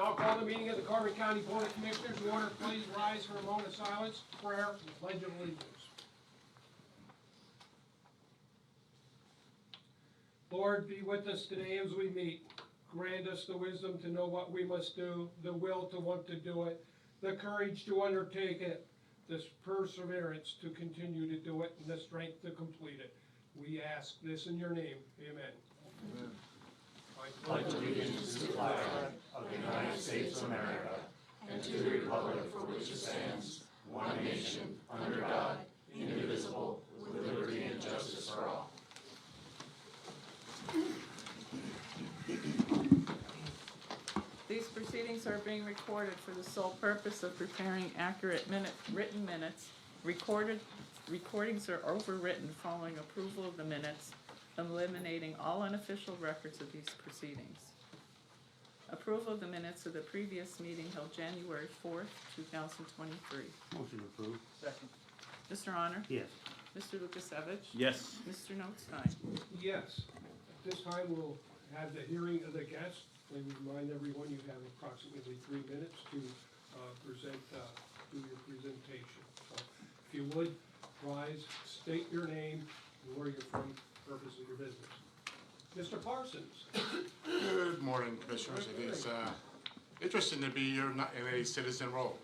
Now I'll call the meeting of the Carbon County Board of Commissioners to order. Please rise for a moment of silence, prayer, and pledge of allegiance. Lord, be with us today as we meet. Grant us the wisdom to know what we must do, the will to want to do it, the courage to undertake it, the perseverance to continue to do it, and the strength to complete it. We ask this in your name. Amen. Amen. I pledge allegiance to the flag of the United States of America and to the republic for which it stands, one nation, under God, indivisible, with liberty and justice for all. These proceedings are being recorded for the sole purpose of preparing accurate written minutes. Recordings are overwritten following approval of the minutes, eliminating all unofficial records of these proceedings. Approval of the minutes of the previous meeting held January 4th, 2023. Motion approved. Second. Mr. Honor? Yes. Mr. Lukasevich? Yes. Mr. Notstein? Yes. At this time, we'll have the hearing of the guests. Let me remind everyone you have approximately 3 minutes to do your presentation. So if you would, rise, state your name and where you're from, purpose of your business. Mr. Parsons. Good morning, Commissioners. It is interesting to be here in a citizen role.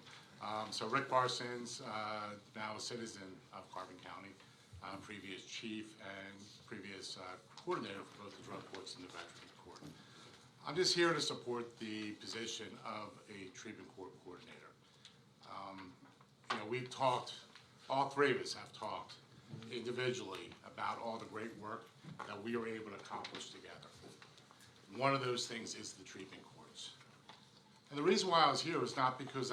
So Rick Parsons, now a citizen of Carbon County, previous chief and previous coordinator for both the drug courts and the veteran court. I'm just here to support the position of a treatment court coordinator. We've talked, all three of us have talked individually about all the great work that we were able to accomplish together. One of those things is the treatment courts. And the reason why I was here is not because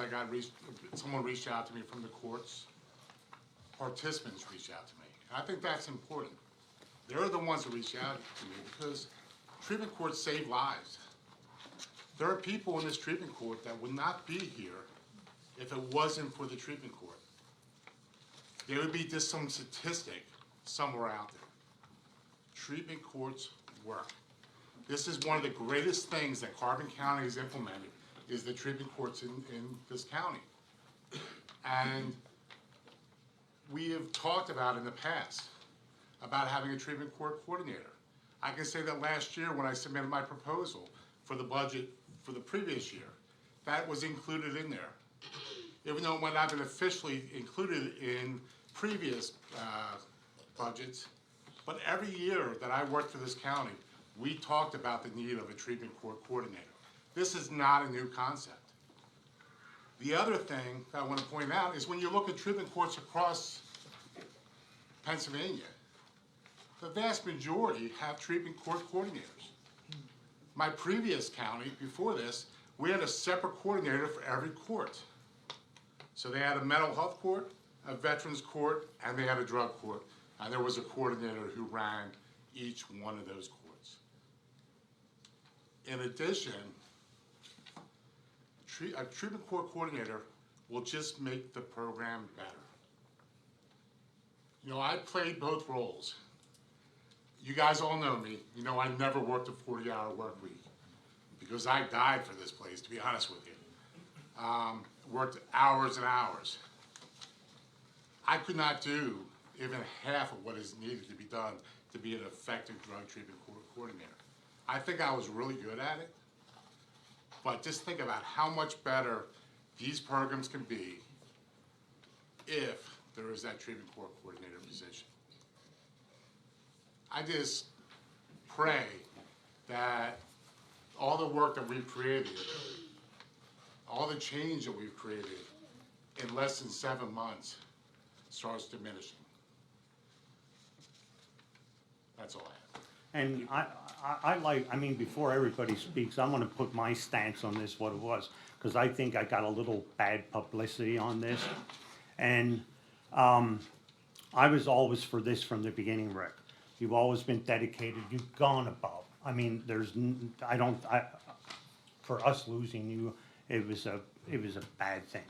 someone reached out to me from the courts. Participants reached out to me. And I think that's important. They're the ones that reach out to me because treatment courts save lives. There are people in this treatment court that would not be here if it wasn't for the treatment court. There would be just some statistic somewhere out there. Treatment courts work. This is one of the greatest things that Carbon County has implemented is the treatment courts in this county. And we have talked about in the past about having a treatment court coordinator. I can say that last year when I submitted my proposal for the budget for the previous year, that was included in there. Even though it might not have been officially included in previous budgets, but every year that I worked for this county, we talked about the need of a treatment court coordinator. This is not a new concept. The other thing that I want to point out is when you look at treatment courts across Pennsylvania, the vast majority have treatment court coordinators. My previous county, before this, we had a separate coordinator for every court. So they had a mental health court, a veterans court, and they had a drug court. And there was a coordinator who ran each one of those courts. In addition, a treatment court coordinator will just make the program better. I played both roles. You guys all know me. I never worked a 40-hour work week because I died for this place, to be honest with you. Worked hours and hours. I could not do even half of what is needed to be done to be an effective drug treatment coordinator. I think I was really good at it, but just think about how much better these programs can be if there is that treatment court coordinator position. I just pray that all the work that we've created, all the change that we've created in less than 7 months starts diminishing. That's all I have. And before everybody speaks, I'm gonna put my stance on this, what it was, because I think I got a little bad publicity on this. And I was always for this from the beginning, Rick. You've always been dedicated, you've gone above. For us losing you, it was a bad thing.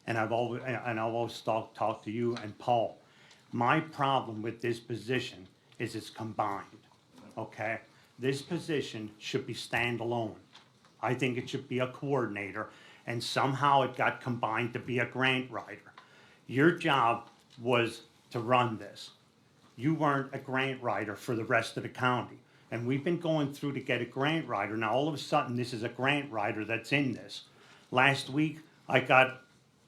And I've always talked to you and Paul. My problem with this position is it's combined, okay? This position should be standalone, I think it should be a coordinator, and somehow it got combined to be a grant writer. Your job was to run this. You weren't a grant writer for the rest of the county. And we've been going through to get a grant writer. Now, all of a sudden, this is a grant writer that's in this. Last week, I got,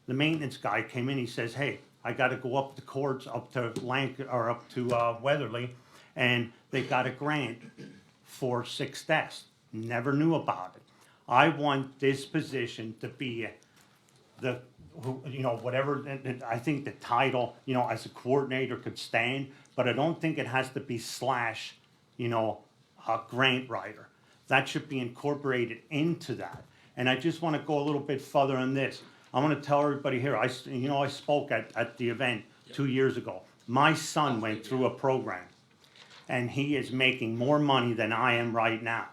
the maintenance guy came in, he says, hey, I gotta go up the courts, up to up to Weatherly, and they got a grant for 6 desks. Never knew about it. I want this position to be the, whatever, and I think the title, as a coordinator could stand, but I don't think it has to be slash, a grant writer. That should be incorporated into that. And I just want to go a little bit further on this. I want to tell everybody here, I spoke at the event 2 years ago. My son went through a program, and he is making more money than I am right now,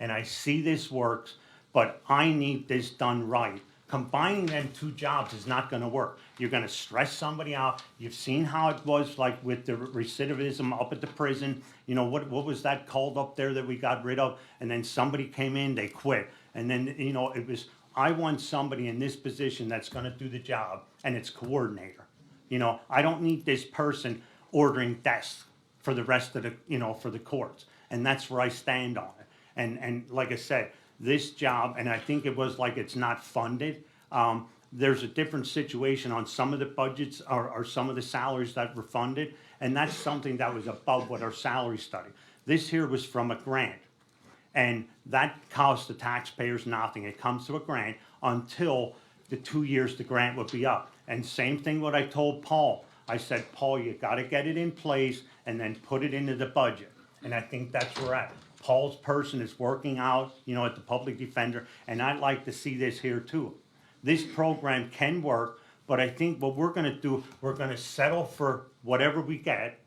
and I see this works, but I need this done right. Combining them 2 jobs is not gonna work. You're gonna stress somebody out. You've seen how it was like with the recidivism up at the prison. What was that called up there that we got rid of? And then somebody came in, they quit. And then, it was, I want somebody in this position that's gonna do the job, and it's coordinator. I don't need this person ordering desks for the rest of the, for the courts. And that's where I stand on it. And like I said, this job, and I think it was like it's not funded. There's a different situation on some of the budgets or some of the salaries that were funded, and that's something that was above what our salary study. This here was from a grant, and that costs the taxpayers nothing. It comes to a grant until the 2 years the grant would be up. And same thing what I told Paul. I said, Paul, you gotta get it in place and then put it into the budget. And I think that's where we're at. Paul's person is working out, at the public defender, and I'd like to see this here too. This program can work, but I think what we're gonna do, we're gonna settle for whatever we get.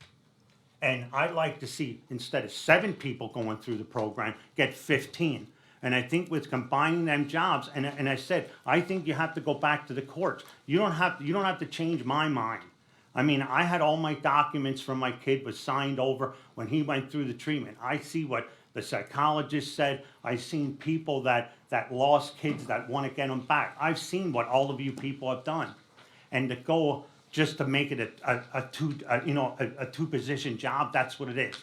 And I'd like to see, instead of 7 people going through the program, get 15. And I think with combining them jobs, and I said, I think you have to go back to the courts. You don't have to change my mind. I mean, I had all my documents from my kid was signed over when he went through the treatment. I see what the psychologist said. I've seen people that lost kids that want to get them back. I've seen what all of you people have done. And to go just to make it a 2-position job, that's what it is.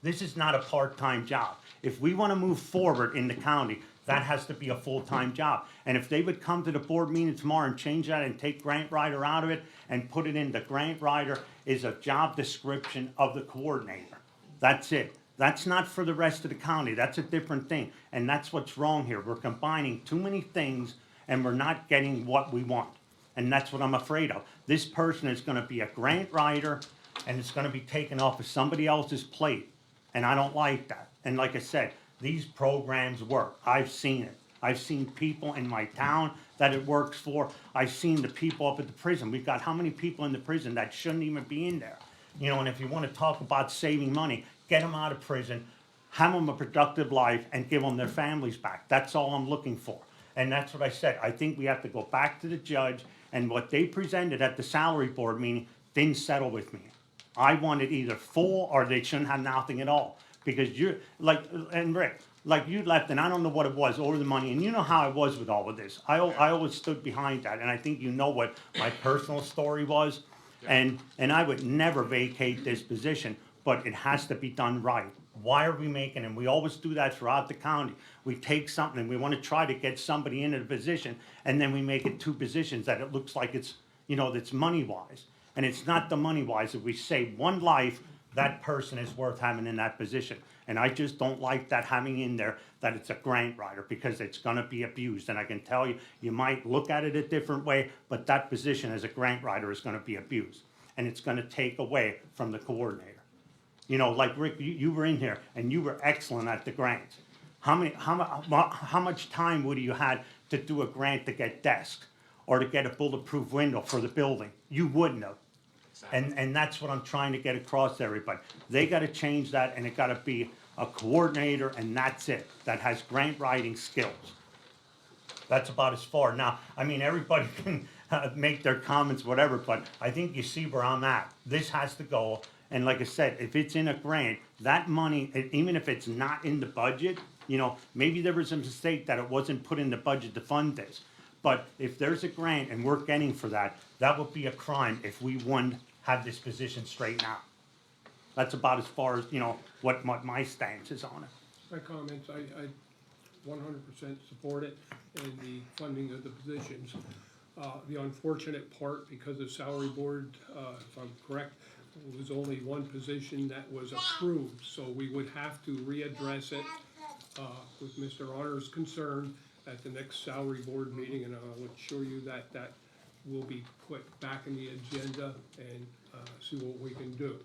This is not a part-time job. If we want to move forward in the county, that has to be a full-time job. And if they would come to the board meeting tomorrow and change that and take grant writer out of it and put it in, the grant writer is a job description of the coordinator. That's it. That's not for the rest of the county. That's a different thing. And that's what's wrong here. We're combining too many things and we're not getting what we want. And that's what I'm afraid of. This person is going to be a grant writer and it's going to be taken off of somebody else's plate. And I don't like that. And like I said, these programs work. I've seen it. I've seen people in my town that it works for. I've seen the people up at the prison. We've got how many people in the prison that shouldn't even be in there? And if you want to talk about saving money, get them out of prison, have them a productive life, and give them their families back. That's all I'm looking for. And that's what I said. I think we have to go back to the judge, and what they presented at the salary board meeting didn't settle with me. I wanted either full or they shouldn't have nothing at all. Because you're, and Rick, you left, and I don't know what it was, over the money, and you know how I was with all of this. I always stood behind that, and I think you know what my personal story was. And I would never vacate this position, but it has to be done right. Why are we making, and we always do that throughout the county. We take something and we want to try to get somebody into the position, and then we make it 2 positions that it looks like it's, that's money-wise. And it's not the money-wise. If we save one life, that person is worth having in that position. And I just don't like that having in there that it's a grant writer, because it's gonna be abused. And I can tell you, you might look at it a different way, but that position as a grant writer is gonna be abused. And it's gonna take away from the coordinator. Like Rick, you were in here and you were excellent at the grants. How much time would you had to do a grant to get desks or to get a bulletproof window for the building? You wouldn't have. And that's what I'm trying to get across to everybody. They gotta change that, and it gotta be a coordinator, and that's it, that has grant writing skills. That's about as far. Now, I mean, everybody can make their comments, whatever, but I think you see where I'm at. This has to go, and like I said, if it's in a grant, that money, even if it's not in the budget, You know, maybe there was a mistake that it wasn't put in the budget to fund this. But if there's a grant and we're getting for that, that would be a crime if we wouldn't have this position straightened out. That's about as far as, you know, what my stance is on it. My comments, I 100% support it and the funding of the positions. The unfortunate part, because the salary board, if I'm correct, was only one position that was approved, so we would have to readdress it with Mr. Honor's concern at the next salary board meeting, and I'll assure you that that will be put back in the agenda and see what we can do.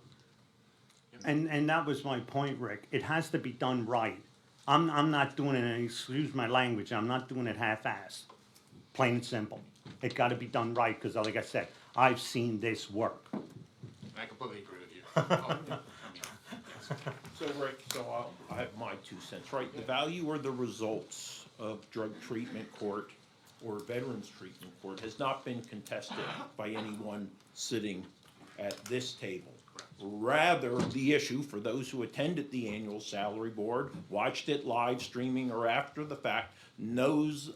And that was my point, Rick. It has to be done right. I'm not doing it, and excuse my language, I'm not doing it half-assed. Plain and simple. It gotta be done right, because like I said, I've seen this work. I completely agree with you. So Rick, I have my 2 cents, right? The value or the results of drug treatment court or veterans treatment court has not been contested by anyone sitting at this table. Rather, the issue, for those who attended the annual salary board, watched it live streaming or after the fact, knows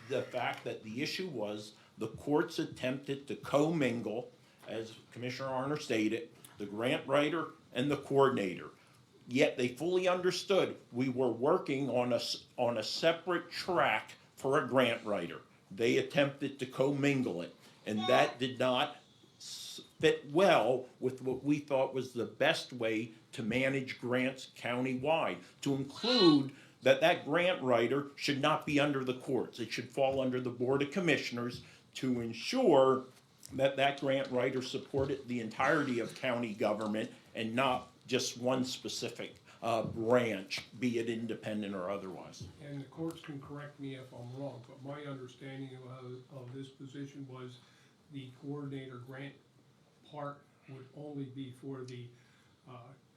the fact that the issue was the courts attempted to commingle, as Commissioner Arner stated, the grant writer and the coordinator. Yet they fully understood we were working on a separate track for a grant writer. They attempted to commingle it, and that did not fit well with what we thought was the best way to manage grants countywide, to include that grant writer should not be under the courts. It should fall under the Board of Commissioners to ensure that grant writer supported the entirety of county government and not just one specific branch, be it independent or otherwise. And the courts can correct me if I'm wrong, but my understanding of this position was the coordinator grant part would only be for the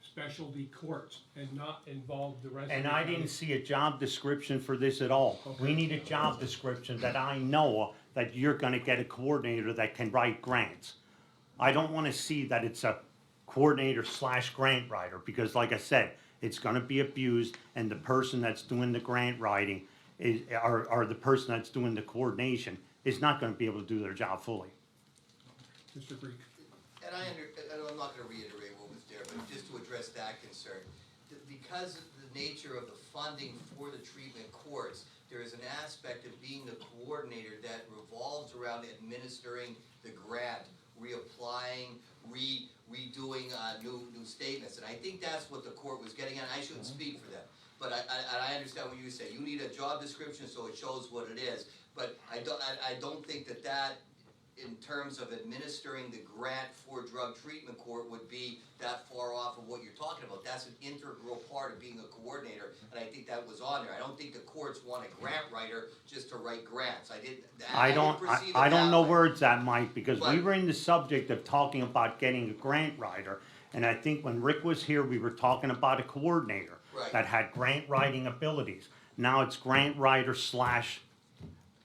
specialty courts and not involve the rest of the. And I didn't see a job description for this at all. We need a job description that I know that you're gonna get a coordinator that can write grants. I don't wanna see that it's a coordinator / grant writer, because like I said, it's gonna be abused, and the person that's doing the grant writing or the person that's doing the coordination is not gonna be able to do their job fully. Mr. Greek. And I'm not gonna reiterate what was there, but just to address that concern. Because of the nature of the funding for the treatment courts, there is an aspect of being the coordinator that revolves around administering the grant, reapplying, redoing new statements. And I think that's what the court was getting at. I shouldn't speak for them. But I understand what you say. You need a job description so it shows what it is. But I don't think that in terms of administering the grant for drug treatment court would be that far off of what you're talking about. That's an integral part of being a coordinator, and I think that was on there. I don't think the courts want a grant writer just to write grants. I don't know where it's at, Mike, because we But- were in the subject of talking about getting a grant writer, and I think when Rick was here, we were talking about a coordinator Right. that had grant writing abilities. Now it's grant writer /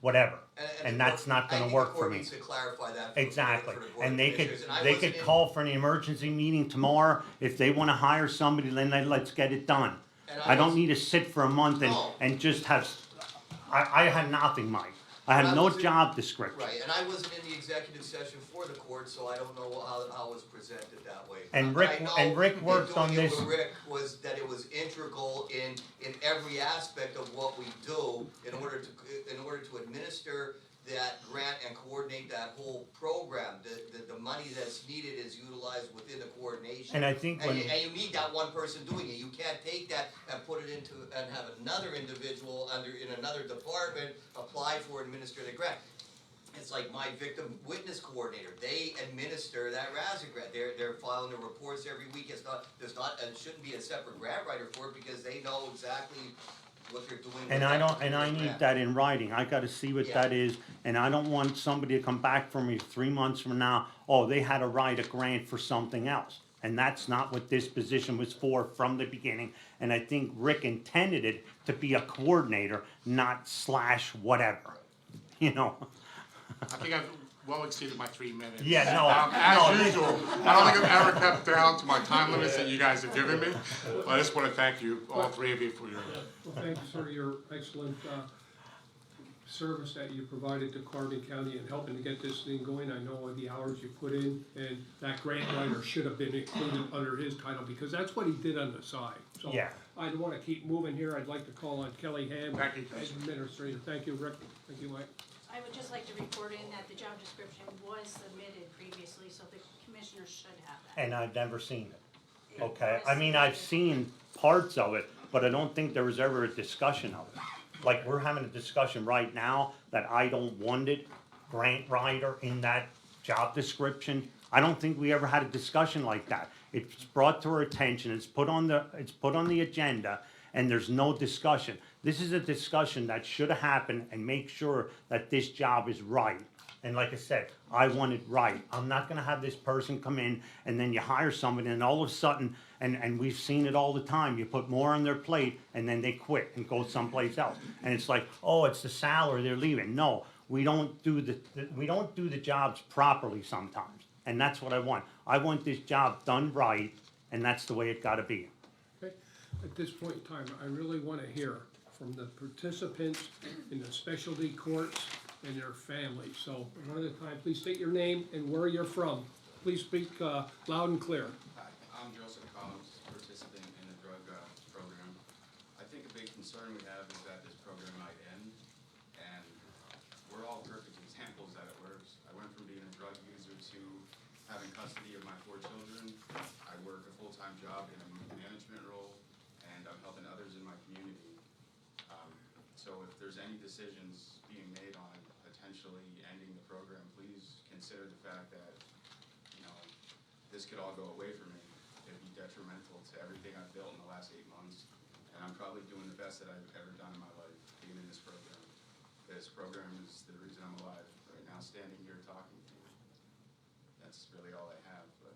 whatever, and that's not gonna work for me. I think the court needs to clarify that. Exactly, for the Board and of they Commissioners, and I could wasn't in- call for an emergency meeting tomorrow, if they wanna hire somebody, then let's get it done. And I don't was- need to sit for a month No. and just have, I had nothing, Mike. I But had I no wasn't- job description. Right, and I wasn't in the executive session for the court, so I don't know how it was presented that way. And But Rick- I know and Rick in worked on doing it this- with Rick was that it was integral in every aspect of what we do in order to administer that grant and coordinate that whole program. The money that's needed is utilized within the coordination. And I think when- And you need that one person doing it. You can't take that and put it into, and have another individual in another department apply for and administer the grant. It's like my victim witness coordinator. They administer that RASA grant. They're filing the reports every week. It shouldn't be a separate grant writer for it because they know exactly what they're doing. And I need that in writing, I gotta see what Yeah. that is, and I don't want somebody to come back for me 3 months from now, oh, they had to write a grant for something else. And that's not what this position was for from the beginning, and I think Rick intended it to be a coordinator, not / whatever, you know? I think well exceeded my 3 minutes. Yeah, no, As no. usual, I don't think I've ever kept down to my time limits that you guys have given me. But I just want to thank you, all three of you, for your, Well, thank you for your excellent service that you provided to Carbon County in helping to get this thing going. I know the hours you put in, and that grant writer should have been included under his title, because that's what he did on the side. So Yeah. I want to keep moving here. I'd like to call on Kelly Ham, Thank you, Commissioner. Administrator. Thank you, Rick. Thank you, Mike. I would just like to report in that the job description was submitted previously, so the commissioners should have that. And I've never seen it, It okay? was I mean, I've submitted. seen parts of it, but I don't think there was ever a discussion of it. Like, we're having a discussion right now that I don't want it, grant writer in that job description. I don't think we ever had a discussion like that. It's brought to our attention, it's put on the agenda, and there's no discussion. This is a discussion that should have happened and make sure that this job is right. And like I said, I want it right. I'm not gonna have this person come in and then you hire somebody and all of a sudden, and we've seen it all the time, you put more on their plate and then they quit and go someplace else. And it's like, oh, it's the salary, they're leaving. No, we don't do the jobs properly sometimes. And that's what I want. I want this job done right, and that's the way it gotta be. Okay, at this point in time, I really want to hear from the participants in the specialty courts and their families. So one at a time, please state your name and where you're from. Please speak loud and clear. Hi, I'm Joseph Collins, participant in the drug program. I think a big concern we have is that this program might end, and we're all perfect examples that it works. I went from being a drug user to having custody of my 4 children. I work a full-time job in a management role, and I'm helping others in my community. So if there's any decisions being made on potentially ending the program, please consider the fact that, you know, this could all go away from me. It'd be detrimental to everything I've built in the last 8 months, and I'm probably doing the best that I've ever done in my life, being in this program. This program is the reason I'm alive right now, standing here talking to you. That's really all I have, but,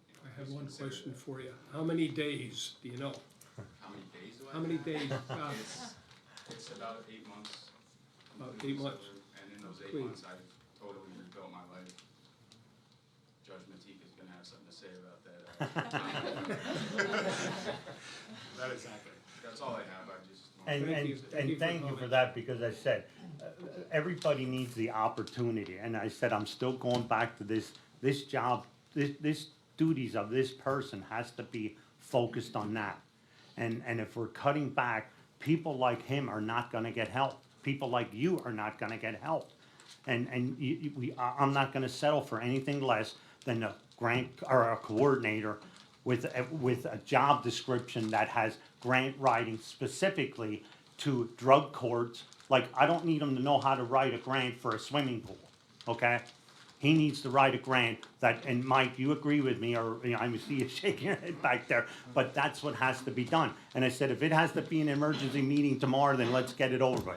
you know. I have please one consider question that. for you. How many days do you know? How many days do I have? How many days? It's about 8 months. About moving 8 months. sober, and in those 8 Clean. months, I've totally rebuilt my life. Judge Matike is gonna have something to say about that. that is accurate. That's all I have, I just. And, Thank and, you. Thank you and for thank you for coming. that, because I said, everybody needs the opportunity, and I said, I'm still going back to this job, this duties of this person has to be focused on that. And if we're cutting back, people like him are not gonna get help, people like you are not gonna get help. And I'm not gonna settle for anything less than a grant, or a coordinator with a job description that has grant writing specifically to drug courts. Like, I don't need him to know how to write a grant for a swimming pool, okay? He needs to write a grant that, and Mike, you agree with me, or, you know, I see you shaking your head back there, but that's what has to be done. And I said, if it has to be an emergency meeting tomorrow, then let's get it over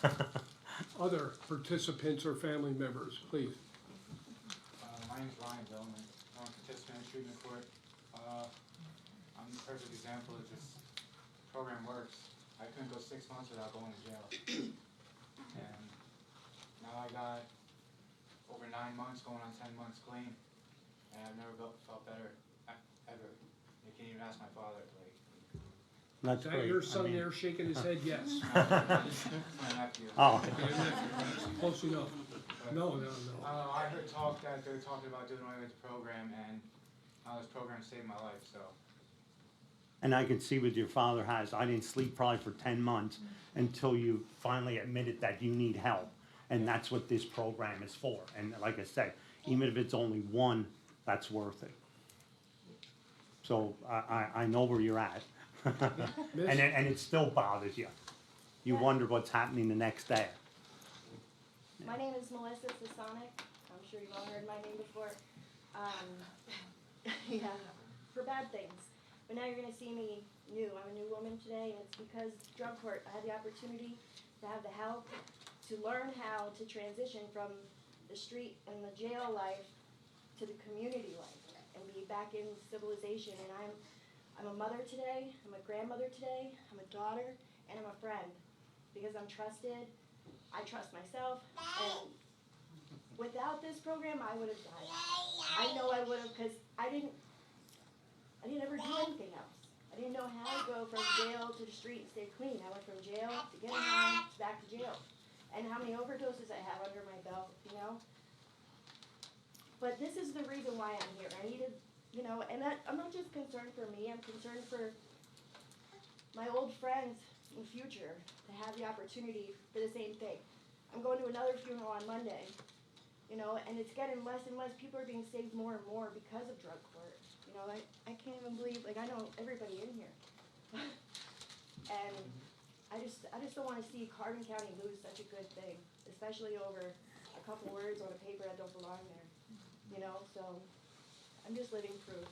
with. Other participants or family members, please. My name's Ryan Billman. I'm a participant in treatment court. I'm the perfect example of this program works. I couldn't go 6 months without going to jail. And now I got over 9 months, going on 10 months clean. And I've never felt better, ever. You can even ask my father, like, That's Is that great. your I son mean- there shaking his head? Yes. my nephew. Oh, Close enough. No. I heard talk that they're talking about doing away with the program, and this program saved my life, so. and I can see what your father has. I didn't sleep probably for 10 months until you finally admitted that you need help. And that's what this program is for. And like I said, even if it's only one, that's worth it. So I know where you're at. Miss? And it still bothers you. You wonder what's happening the next day. My name is Melissa Sasonic. I'm sure you've all heard my name before. Yeah, for bad things. But now you're gonna see me new. I'm a new woman today, and it's because drug court, I had the opportunity to have the help to learn how to transition from the street and the jail life to the community life and be back in civilization. And I'm a mother today, I'm a grandmother today, I'm a daughter, and I'm a friend because I'm trusted. I trust myself, and Without this program, I would have died. I know I would have, because I didn't ever do anything else. I didn't know how to go from jail to the street and stay clean. I went from jail to getting home to back to jail. And how many overdoses I have under my belt, you know? But this is the reason why I'm here. I needed, you know, and I'm not just concerned for me, I'm concerned for my old friends in the future to have the opportunity for the same thing. I'm going to another funeral on Monday, you know, and it's getting less and less. People are being saved more and more because of drug court. You know, I can't even believe, like, I know everybody in here. And I just don't want to see Carbon County lose such a good thing, especially over a couple words on a paper that don't belong there. You know, so I'm just living proof.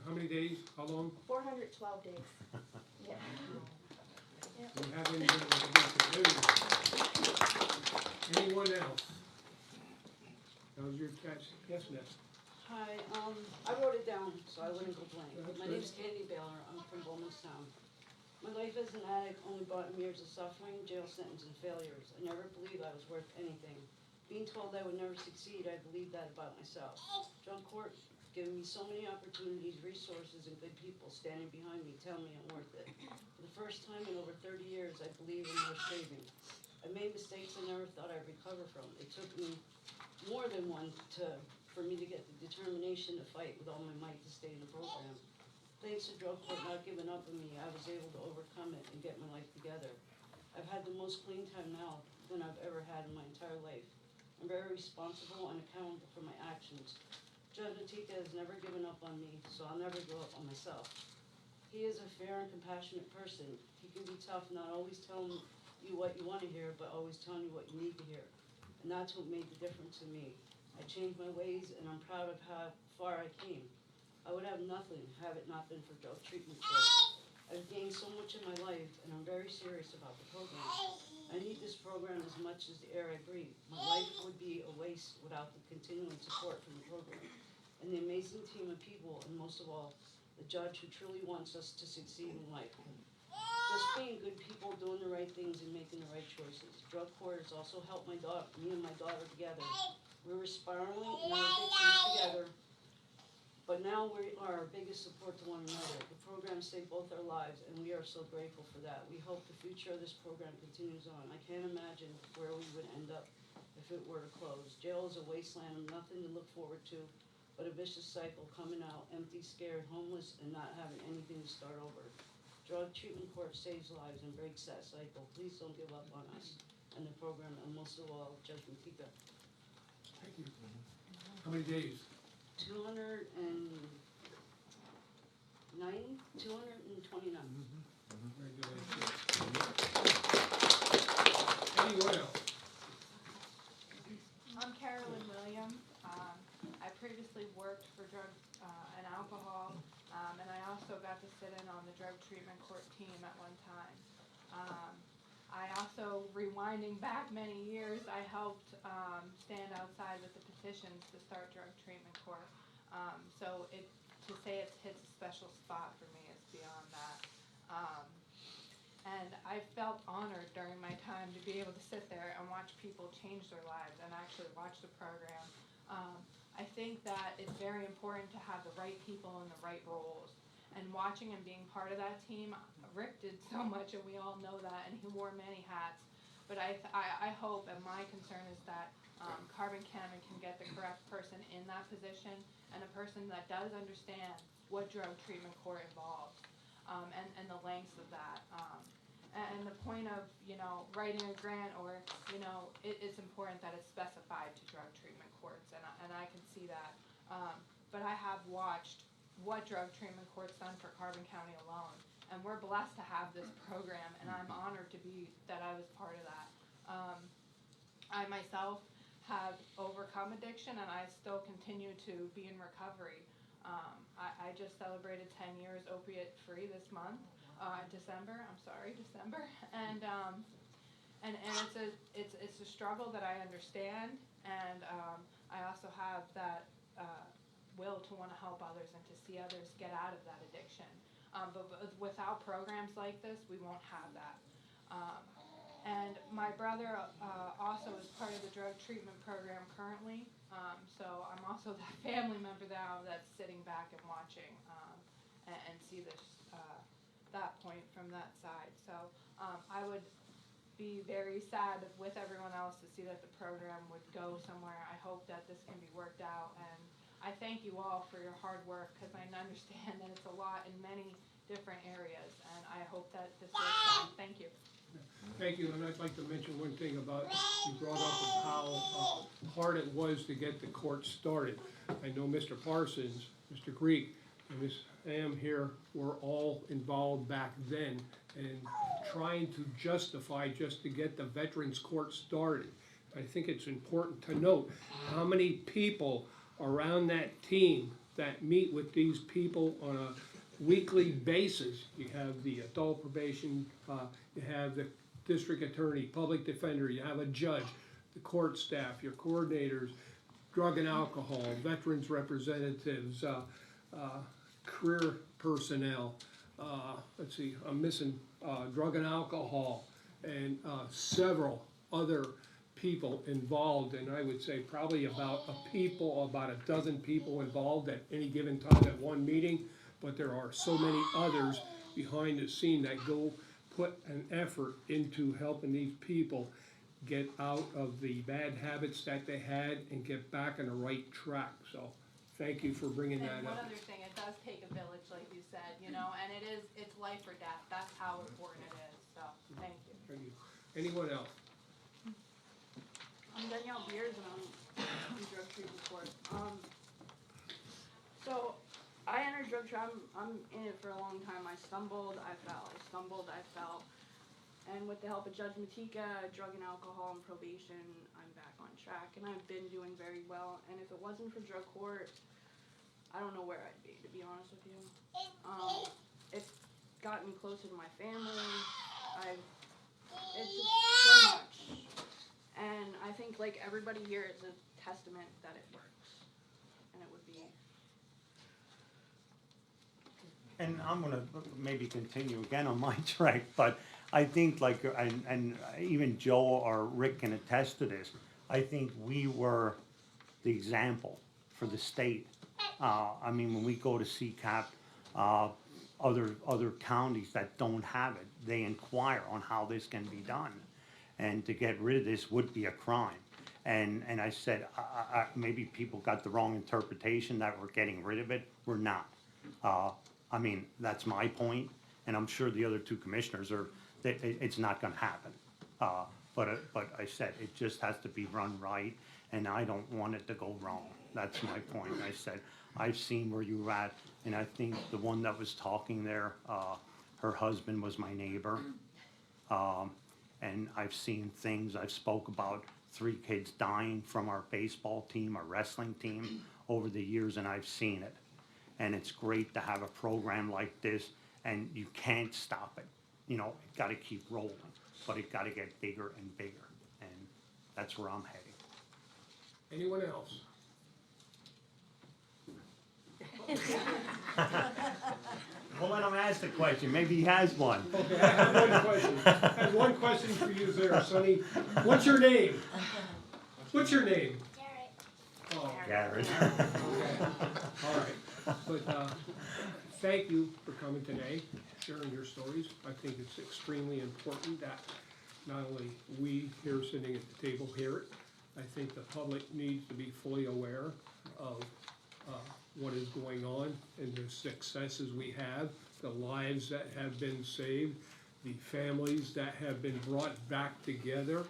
How many days, how long? 412 days. Yeah. Yep. Do you have anything to do? Anyone else? How's your catch? Yes, Ness? Hi, I wrote it down so I wouldn't go blank. That's My good. name's Candy Baylor, I'm from Bowmanstown. My life as an addict only brought me years of suffering, jail sentence, and failures. I never believed I was worth anything. Being told I would never succeed, I believed that about myself. Drug court given me so many opportunities, resources, and good people standing behind me tell me I'm worth it. For the first time in over 30 years, I believe in worth saving. I made mistakes I never thought I'd recover from. It took me more than one for me to get the determination to fight with all my might to stay in the program. Thanks to drug court not giving up on me, I was able to overcome it and get my life together. I've had the most clean time now than I've ever had in my entire life. I'm very responsible and accountable for my actions. Judge Atika has never given up on me, so I'll never give up on myself. He is a fair and compassionate person. He can be tough, not always telling you what you want to hear, but always telling you what you need to hear. And that's what made the difference in me. I changed my ways, and I'm proud of how far I came. I would have nothing have it not been for drug treatment court. I've gained so much in my life, and I'm very serious about the program. I need this program as much as the air I breathe. My life would be a waste without the continuing support from the program, and the amazing team of people, and most of all, the judge who truly wants us to succeed in life. Just being good people, doing the right things, and making the right choices. Drug court has also helped me and my daughter together. We were spiraling in our addictions together, but now we are our biggest support to one another. The program saved both our lives, and we are so grateful for that. We hope the future of this program continues on. I can't imagine where we would end up if it were to close. Jail is a wasteland of nothing to look forward to, but a vicious cycle, coming out empty, scared, homeless, and not having anything to start over. Drug treatment court saves lives and breaks that cycle. Please don't give up on us and the program, and most of all, Judge Matika. Thank you. How many days? 229. Anyone else? I'm Carolyn Williams. I previously worked for drug and alcohol, and I also got to sit in on the drug treatment court team at one time. I also, rewinding back many years, I helped stand outside with the petitions to start drug treatment court. So to say it hits a special spot for me is beyond that. And I felt honored during my time to be able to sit there and watch people change their lives and actually watch the program. I think that it's very important to have the right people in the right roles. And watching and being part of that team, Rick did so much, and we all know that, and he wore many hats. But I hope, and my concern is that Carbon County can get the correct person in that position, and a person that does understand what drug treatment court involves, and the lengths of that. And the point of, writing a grant, or, it's important that it's specified to drug treatment courts, and I can see that. But I have watched what drug treatment court's done for Carbon County alone, and we're blessed to have this program, and I'm honored that I was part of that. I myself have overcome addiction, and I still continue to be in recovery. I just celebrated 10 years opiate-free this month, December, and it's a struggle that I understand, and I also have that will to want to help others and to see others get out of that addiction. But without programs like this, we won't have that. And my brother also is part of the drug treatment program currently, so I'm also that family member now that's sitting back and watching and see this that point from that side. So I would be very sad with everyone else to see that the program would go somewhere. I hope that this can be worked out, and I thank you all for your hard work, because I understand that it's a lot in many different areas, and I hope that this works out. Thank you. Thank you, and I'd like to mention one thing about, you brought up of how hard it was to get the court started. I know Mr. Parsons, Mr. Greek, and Ms. Am here were all involved back then in trying to justify just to get the Veterans Court started. I think it's important to note how many people around that team that meet with these people on a weekly basis. You have the adult probation, you have the district attorney, public defender, you have a judge, the court staff, your coordinators, drug and alcohol, veterans representatives, career personnel, let's see, I'm missing drug and alcohol, and several other people involved, and I would say probably about a dozen people involved at any given time at one meeting, but there are so many others behind the scene that go put an effort into helping these people get out of the bad habits that they had and get back on the right track. So thank you for bringing that And up. one other thing, it does take a village, like you said, you know, and it's life or death. That's how important it is, so, thank you. Thank you. Anyone else? I'm Danielle Beers and I'm in drug treatment court. So I entered drug treatment. I'm in it for a long time. I stumbled, I fell. I stumbled, I fell. And with the help of Judge Matika, drug and alcohol and probation, I'm back on track, and I've been doing very well. And if it wasn't for drug court, I don't know where I'd be, to be honest with you. It's gotten me closer to my family. It's just so much. And I think, like, everybody here is a testament that it works. And it would be... And I'm gonna maybe continue again on my track, but I think like, and even Joe or Rick can attest to this, I think we were the example for the state. I mean, when we go to CCAP, other counties that don't have it, they inquire on how this can be done. And to get rid of this would be a crime. And I said, maybe people got the wrong interpretation that we're getting rid of it. We're not. I mean, that's my point, and I'm sure the other two commissioners are, that it's not gonna happen. But I said, it just has to be run right, and I don't want it to go wrong. That's my point. I said, I've seen where you're at, and I think the one that was talking there, her husband was my neighbor. And I've seen things, I've spoke about 3 kids dying from our baseball team, our wrestling team, over the years, and I've seen it. And it's great to have a program like this, and you can't stop it. You know, it gotta keep rolling, but it gotta get bigger and bigger, and that's where I'm heading. Anyone else? We'll let him ask the question, maybe he has one. Okay, I have one question. I have one question for you there, Sonny. What's your name? What's your name? Garrett. Oh, Garrett. okay. All right. But thank you for coming today, sharing your stories. I think it's extremely important that not only we here sitting at the table hear it, I think the public needs to be fully aware of what is going on and the successes we have, the lives that have been saved, the families that have been brought back together.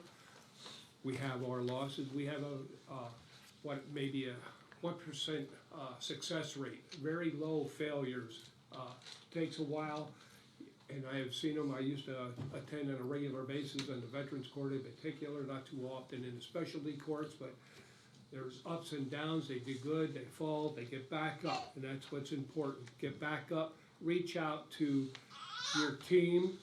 We have our losses. We have maybe a 1% success rate, very low failures. Takes a while, and I have seen them. I used to attend on a regular basis on the Veterans Court in particular, not too often in the specialty courts, but there's ups and downs. They do good, they fall, they get back up, and that's what's important. Get back up, reach out to your team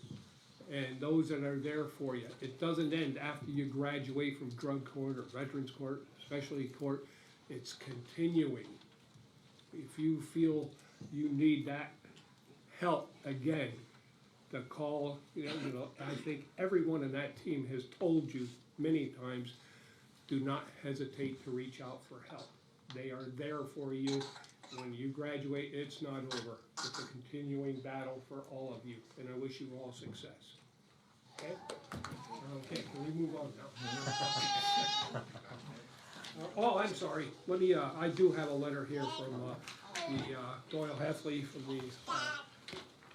and those that are there for you. It doesn't end after you graduate from drug court or veterans court, specialty court. It's continuing. If you feel you need that help again, the call, I think everyone in that team has told you many times, do not hesitate to reach out for help. They are there for you. When you graduate, it's not over. It's a continuing battle for all of you, and I wish you all success. Okay? Okay, can we move on now? Oh, I'm sorry. Let me, I do have a letter here from the Doyle Heffley, from the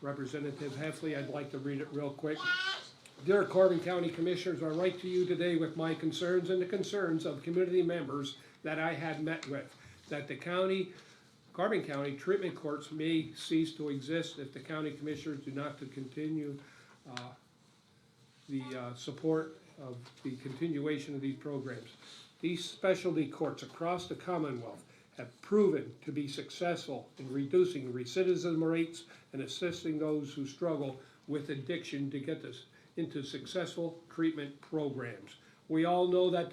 Representative Heffley. I'd like to read it real quick. Dear Carbon County Commissioners, I write to you today with my concerns and the concerns of community members that I had met with, that the Carbon County treatment courts may cease to exist if the county commissioners do not to continue the support of the continuation of these programs. These specialty courts across the Commonwealth have proven to be successful in reducing recidivism rates and assisting those who struggle with addiction to get this into successful treatment programs. We all know that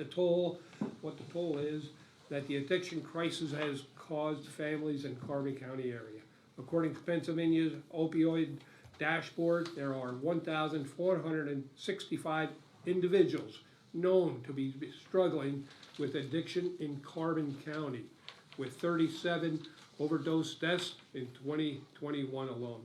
what the toll is, that the addiction crisis has caused families in Carbon County area. According to Pennsylvania's opioid dashboard, there are 1,465 individuals known to be struggling with addiction in Carbon County, with 37 overdose deaths in 2021 alone.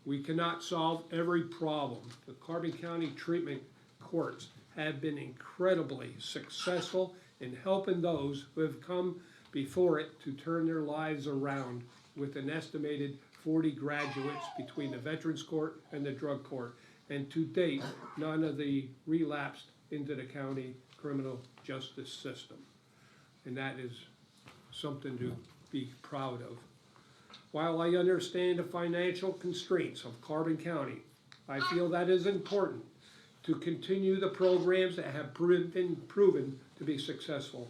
We cannot solve every problem. The Carbon County treatment courts have been incredibly successful in helping those who have come before it to turn their lives around, with an estimated 40 graduates between the Veterans Court and the Drug Court, and to date, none of the relapsed into the county criminal justice system. And that is something to be proud of. While I understand the financial constraints of Carbon County, I feel that it is important to continue the programs that have been proven to be successful.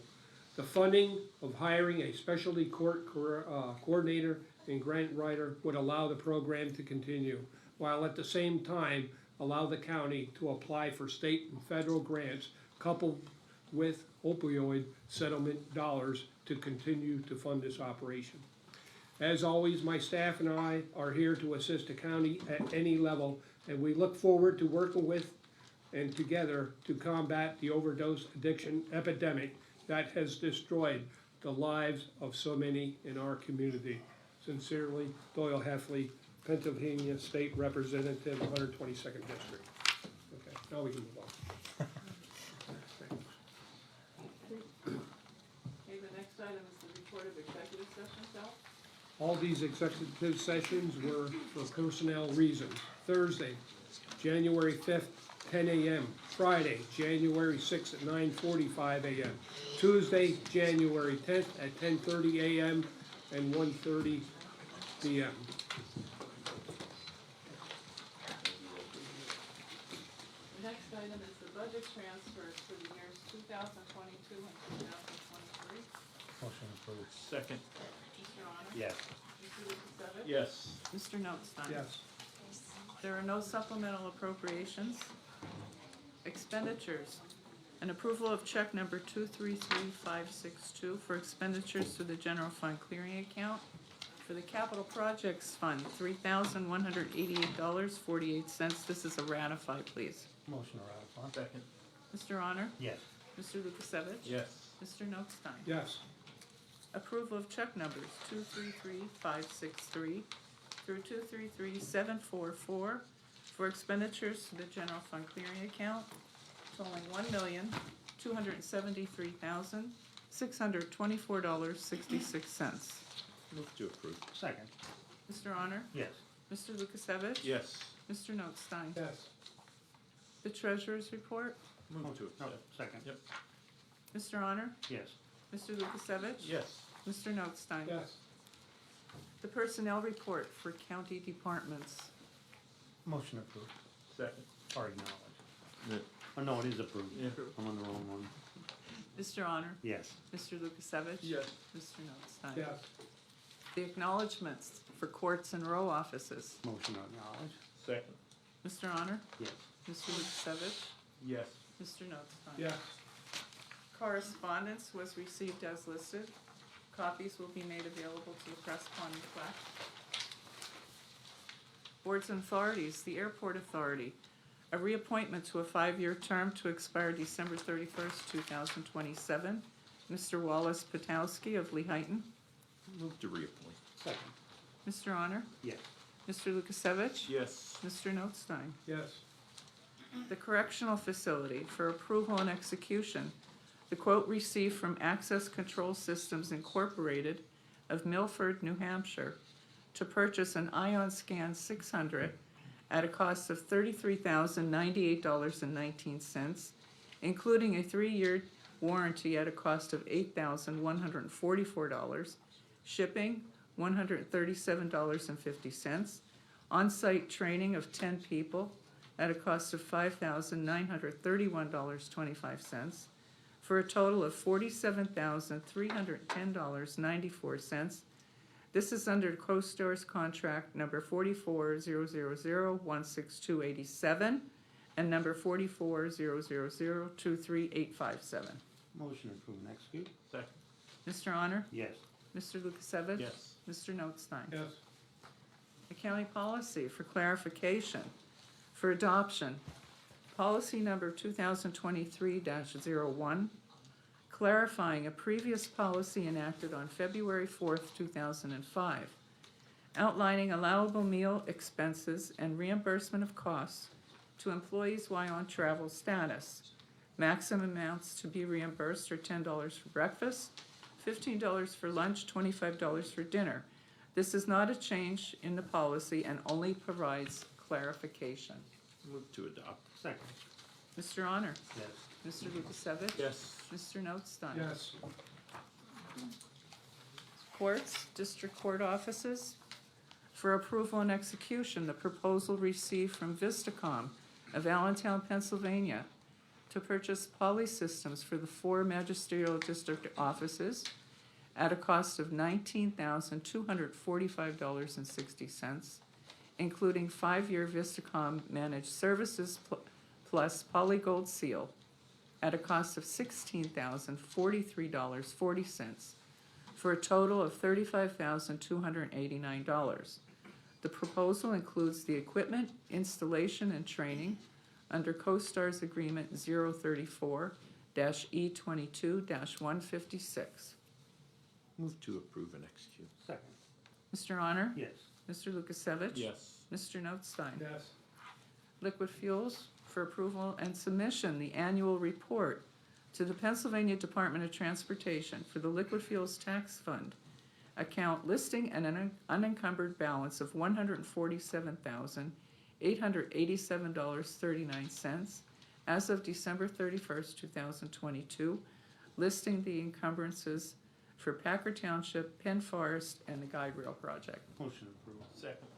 The funding of hiring a specialty court coordinator and grant writer would allow the program to continue, while at the same time allow the county to apply for state and federal grants coupled with opioid settlement dollars to continue to fund this operation. As always, my staff and I are here to assist the county at any level, and we look forward to working with and together to combat the overdose addiction epidemic that has destroyed the lives of so many in our community. Sincerely, Doyle Heffley, Pennsylvania State Representative, 122nd District. Okay, now we can move on. Okay, the next item is the report of executive session, Sal. All these executive sessions were for personnel reasons. Thursday, January 5th, 10 a.m. Friday, January 6th at 9:45 a.m. Tuesday, January 10th at 10:30 a.m. and 1:30 p.m. The next item is the budget transfers for the years 2022 and 2023. Motion approved. Second. Mr. Honor? Yes. Mr. Lukasevich? Yes. Mr. Notstein? Yes. There are no supplemental appropriations. Expenditures. An approval of check number 233562 for expenditures to the general fund clearing account. For the capital projects fund, $3,188.48. This is a ratify, please. Motion to ratify. Second. Mr. Honor? Yes. Mr. Lukasevich? Yes. Mr. Notstein? Yes. Approval of check numbers 233563 through 233744 for expenditures to the general fund clearing account totaling $1,273,624.66. Move to approve. Second. Mr. Honor? Yes. Mr. Lukasevich? Yes. Mr. Notstein? Yes. The treasurer's report? Move to No, accept. second. Yep. Mr. Honor? Yes. Mr. Lukasevich? Yes. Mr. Notstein? Yes. The personnel report for county departments. Motion approved. Second. Or acknowledged. Yeah. Oh, no, it is approved. Yeah. I'm on the wrong one. Mr. Honor? Yes. Mr. Lukasevich? Yes. Mr. Notstein? Yes. The acknowledgements for courts and row offices. Motion to acknowledge. Second. Mr. Honor? Yes. Mr. Lukasevich? Yes. Mr. Notstein? Yes. Correspondence was received as listed. Copies will be made available to the press upon request. Boards and authorities, the Airport Authority, a reappointment to a 5-year term to expire December 31st, 2027. Mr. Wallace Potowski of Lehighton. Move to reappoint. Second. Mr. Honor? Yes. Mr. Lukasevich? Yes. Mr. Notstein? Yes. The Correctional Facility, for approval and execution, the quote received from Access Control Systems Incorporated of Milford, New Hampshire, to purchase an Ion Scan 600 at a cost of $33,098.19, including a 3-year warranty at a cost of $8,144, shipping $137.50, on-site training of 10 people at a cost of $5,931.25, for a total of $47,310.94. This is under CoStar's contract number 4400016287 and number 4400023857. Motion approved and execute. Second. Mr. Honor? Yes. Mr. Lukasevich? Yes. Mr. Notstein? Yes. The county policy for clarification, for adoption, policy number 2023-01, clarifying a previous policy enacted on February 4th, 2005, outlining allowable meal expenses and reimbursement of costs to employees while on travel status. Maximum amounts to be reimbursed are $10 for breakfast, $15 for lunch, $25 for dinner. This is not a change in the policy and only provides clarification. Move to adopt. Second. Mr. Honor? Yes. Mr. Lukasevich? Yes. Mr. Notstein? Yes. Courts, district court offices. For approval and execution, the proposal received from Vistacom of Allentown, Pennsylvania, to purchase Poly Systems for the 4 magisterial district offices at a cost of $19,245.60, including 5-year Vistacom managed services plus Polygold Seal at a cost of $16,043.40, for a total of $35,289. The proposal includes the equipment, installation, and training under CoStar's Agreement 034-E22-156. Move to approve and execute. Second. Mr. Honor? Yes. Mr. Lukasevich? Yes. Mr. Notstein? Yes. Liquid Fuels, for approval and submission, the annual report to the Pennsylvania Department of Transportation for the Liquid Fuels Tax Fund, account listing an unencumbered balance of $147,887.39 as of December 31st, 2022, listing the encumbrances for Packer Township, Penn Forest, and the Guide Rail Project. Motion approved. Second.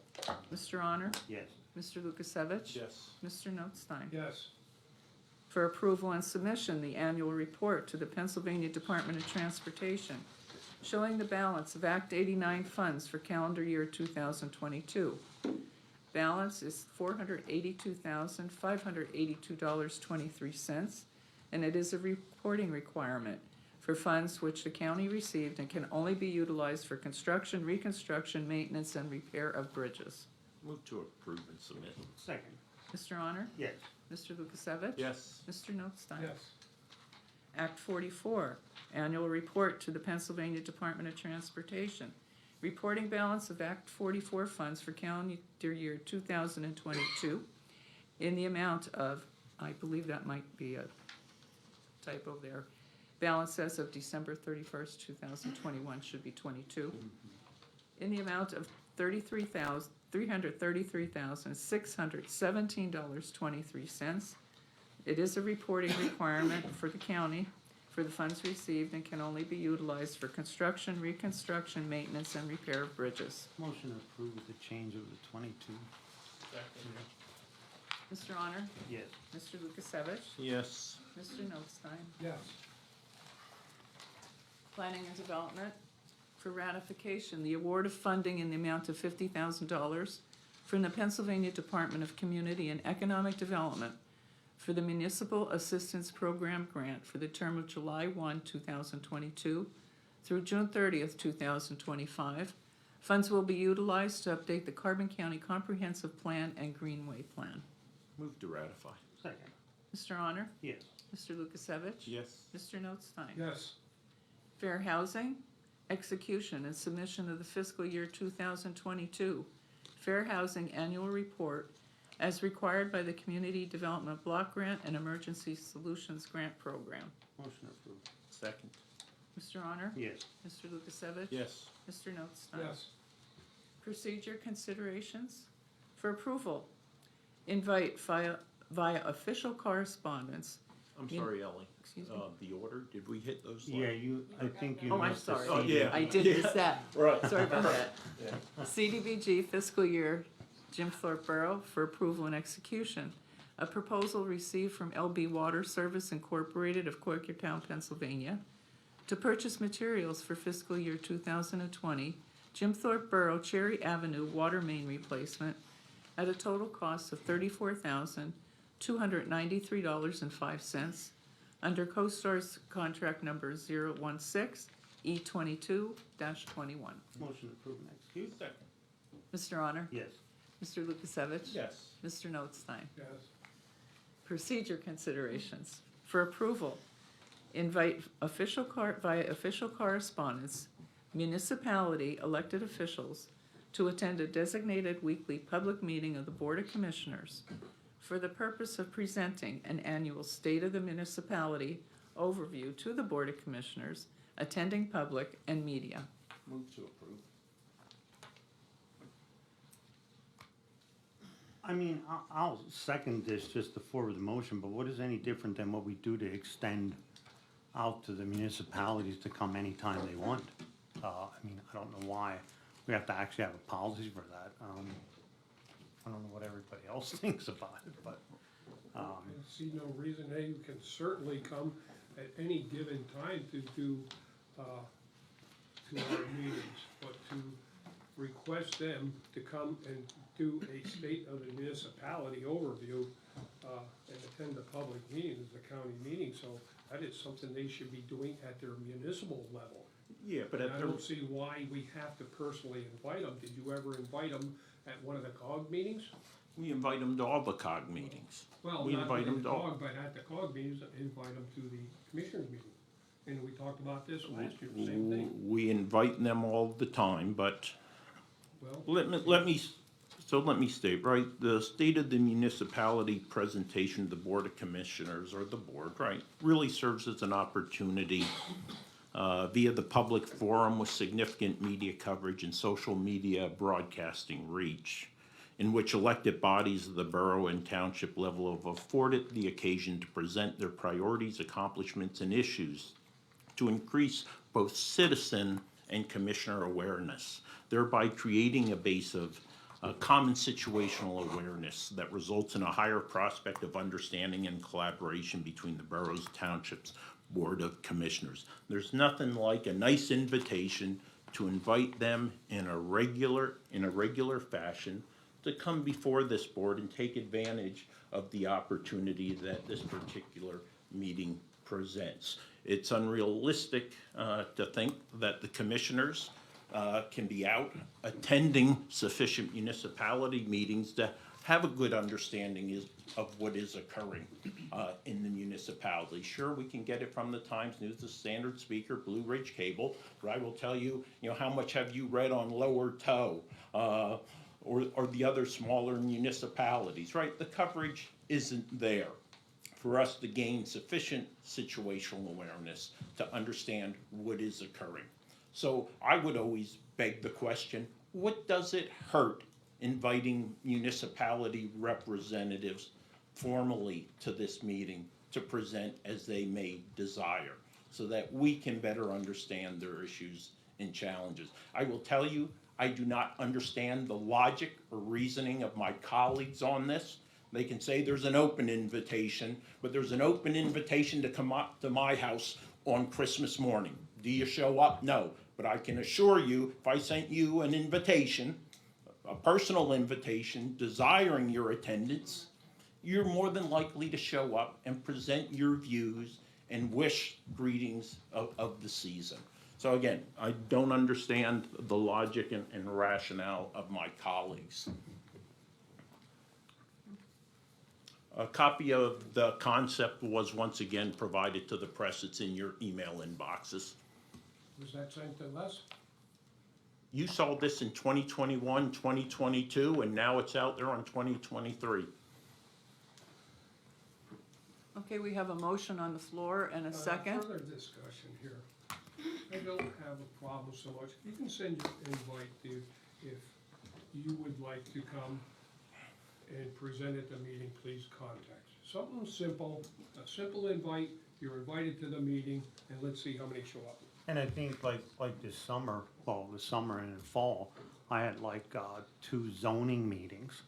Mr. Honor? Yes. Mr. Lukasevich? Yes. Mr. Notstein? Yes. For approval and submission, the annual report to the Pennsylvania Department of Transportation showing the balance of Act 89 funds for calendar year 2022. Balance is $482,582.23, and it is a reporting requirement for funds which the county received and can only be utilized for construction, reconstruction, maintenance, and repair of bridges. Move to approve and submit. Second. Mr. Honor? Yes. Mr. Lukasevich? Yes. Mr. Notstein? Yes. Act 44, annual report to the Pennsylvania Department of Transportation. Reporting balance of Act 44 funds for calendar year 2022 in the amount of, I believe that might be a typo there, balance as of December 31st, 2021 should be 22, in the amount of $333,617.23. It is a reporting requirement for the county for the funds received and can only be utilized for construction, reconstruction, maintenance, and repair of bridges. Motion approved with the change of the 22. Mr. Honor? Yes. Mr. Lukasevich? Yes. Mr. Notstein? Yes. Planning and Development for ratification, the award of funding in the amount of $50,000 from the Pennsylvania Department of Community and Economic Development for the Municipal Assistance Program grant for the term of July 1, 2022 through June 30th, 2025 Funds will be utilized to update the Carbon County Comprehensive Plan and Greenway Plan. Move to ratify. Second. Mr. Honor? Yes. Mr. Lukasevich? Yes. Mr. Notstein? Yes. Fair housing, execution and submission of the fiscal year 2022 Fair Housing Annual Report as required by the Community Development Block Grant and Emergency Solutions Grant Program. Motion approved. Second. Mr. Honor? Yes. Mr. Lukasevich? Yes. Mr. Notstein? Yes. Procedure considerations for approval. Invite via official correspondence. I'm You- sorry, Ellie. Excuse me? The order, did we hit those? Yeah, I think you Oh, I'm missed the sorry. Oh, yeah. I did miss that. Right. Sorry about that. CDBG fiscal year, Jim Thorpe Borough for approval and execution. A proposal received from LB Water Service Incorporated of Quakertown, Pennsylvania, to purchase materials for fiscal year 2020 Jim Thorpe Borough Cherry Avenue water main replacement at a total cost of $34,293.05 under CoStar's contract number 016 E22-21. Motion approved and execute. Second. Mr. Honor? Yes. Mr. Lukasevich? Yes. Mr. Notstein? Yes. Procedure considerations. For approval, invite via official correspondence, municipality elected officials to attend a designated weekly public meeting of the Board of Commissioners for the purpose of presenting an annual State of the Municipality overview to the Board of Commissioners, attending public and media. Move to approve. I mean, I'll second this just to forward the motion, but what is any different than what we do to extend out to the municipalities to come anytime they want? I mean, I don't know why we have to actually have a policy for that. I don't know what everybody else thinks about it, but, I see no reason. Hey, you can certainly come at any given time to our meetings, but to request them to come and do a state of the municipality overview, and attend the public meeting, the county meeting, so that is something they should be doing at their municipal level. Yeah, but And at I their, don't see why we have to personally invite them. Did you ever invite them at one of the COG meetings? we invite them to all the COG meetings. Well, We not invite in them the to- COG, but at the COG meetings, invite them to the commissioners meeting. And we talked about this last year, the same thing. We invite them all the time, but Well, let me state, right, the State of the Municipality presentation to the Board of Commissioners, or the board, right, really serves as an opportunity via the public forum with significant media coverage and social media broadcasting reach, in which elected bodies of the borough and township level have afforded the occasion to present their priorities, accomplishments, and issues to increase both citizen and commissioner awareness, thereby creating a base of common situational awareness that results in a higher prospect of understanding and collaboration between the borough's townships Board of Commissioners. There's nothing like a nice invitation to invite them in a regular fashion to come before this board and take advantage of the opportunity that this particular meeting presents. It's unrealistic to think that the commissioners can be out attending sufficient municipality meetings to have a good understanding of what is occurring in the municipality. Sure, we can get it from the Times News, the Standard Speaker, Blue Ridge Cable, but I will tell you, how much have you read on Lower Toe or the other smaller municipalities, right? The coverage isn't there for us to gain sufficient situational awareness to understand what is occurring. So I would always beg the question, what does it hurt inviting municipality representatives formally to this meeting to present as they may desire, so that we can better understand their issues and challenges? I will tell you, I do not understand the logic or reasoning of my colleagues on this. They can say there's an open invitation, but there's an open invitation to come up to my house on Christmas morning. Do you show up? No. But I can assure you, if I sent you an invitation, a personal invitation, desiring your attendance, you're more than likely to show up and present your views and wish greetings of the season. So again, I don't understand the logic and rationale of my colleagues. A copy of the concept was once again provided to the press. It's in your email inboxes. Was that sent to us? You saw this in 2021, 2022, and now it's out there on 2023. Okay, we have a motion on the floor and a second. Further discussion here. I don't have a problem so much. You can send your invite, dude, if you would like to come and present at the meeting, please contact. Something simple, a simple invite, you're invited to the meeting, and let's see how many show up. And I think like this summer, well, the summer and the fall, I had like 2 zoning meetings,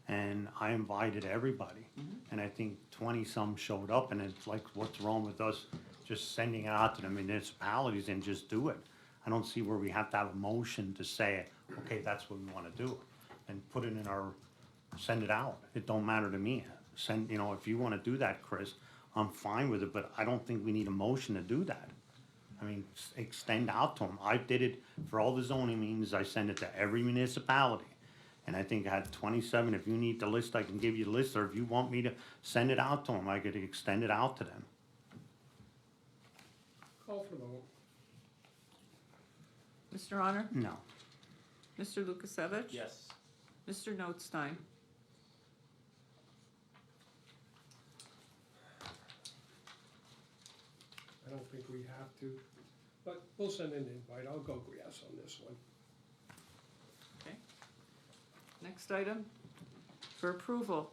and I invited everybody. And I think 20-some showed up, and it's like, what's wrong with us just sending it out to the municipalities and just do it? I don't see where we have to have a motion to say, okay, that's what we wanna do, and put it in our, send it out. It don't matter to me. Send, if you wanna do that, Chris, I'm fine with it, but I don't think we need a motion to do that. I mean, extend out to them. I did it for all the zoning meetings. I send it to every municipality. And I think I had 27. If you need the list, I can give you the list, or if you want me to send it out to them, I could extend it out to them. Call for the vote. Mr. Honor? No. Mr. Lukasevich? Yes. Mr. Notstein? I don't think we have to, but we'll send an invite. I'll go yes on this one. Okay. Next item, for approval.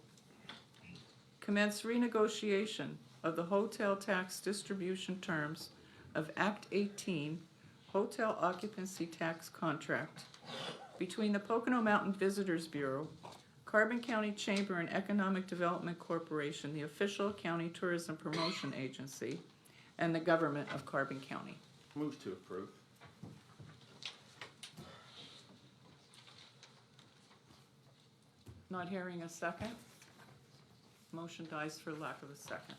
Commence renegotiation of the hotel tax distribution terms of Act 18 Hotel Occupancy Tax Contract between the Pocono Mountain Visitors Bureau, Carbon County Chamber and Economic Development Corporation, the official county tourism promotion agency, and the government of Carbon County. Move to approve. Not hearing a second? Motion dies for lack of a second.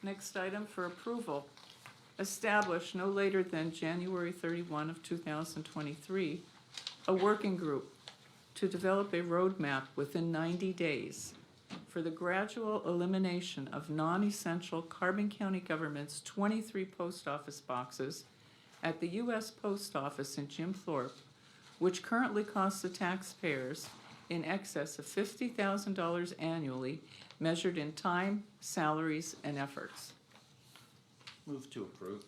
Next item for approval. Establish no later than January 31 of 2023, a working group to develop a roadmap within 90 days for the gradual elimination of non-essential Carbon County government's 23 post office boxes at the U.S. Post Office in Jim Thorpe, which currently costs the taxpayers in excess of $50,000 annually, measured in time, salaries, and efforts. Move to approve.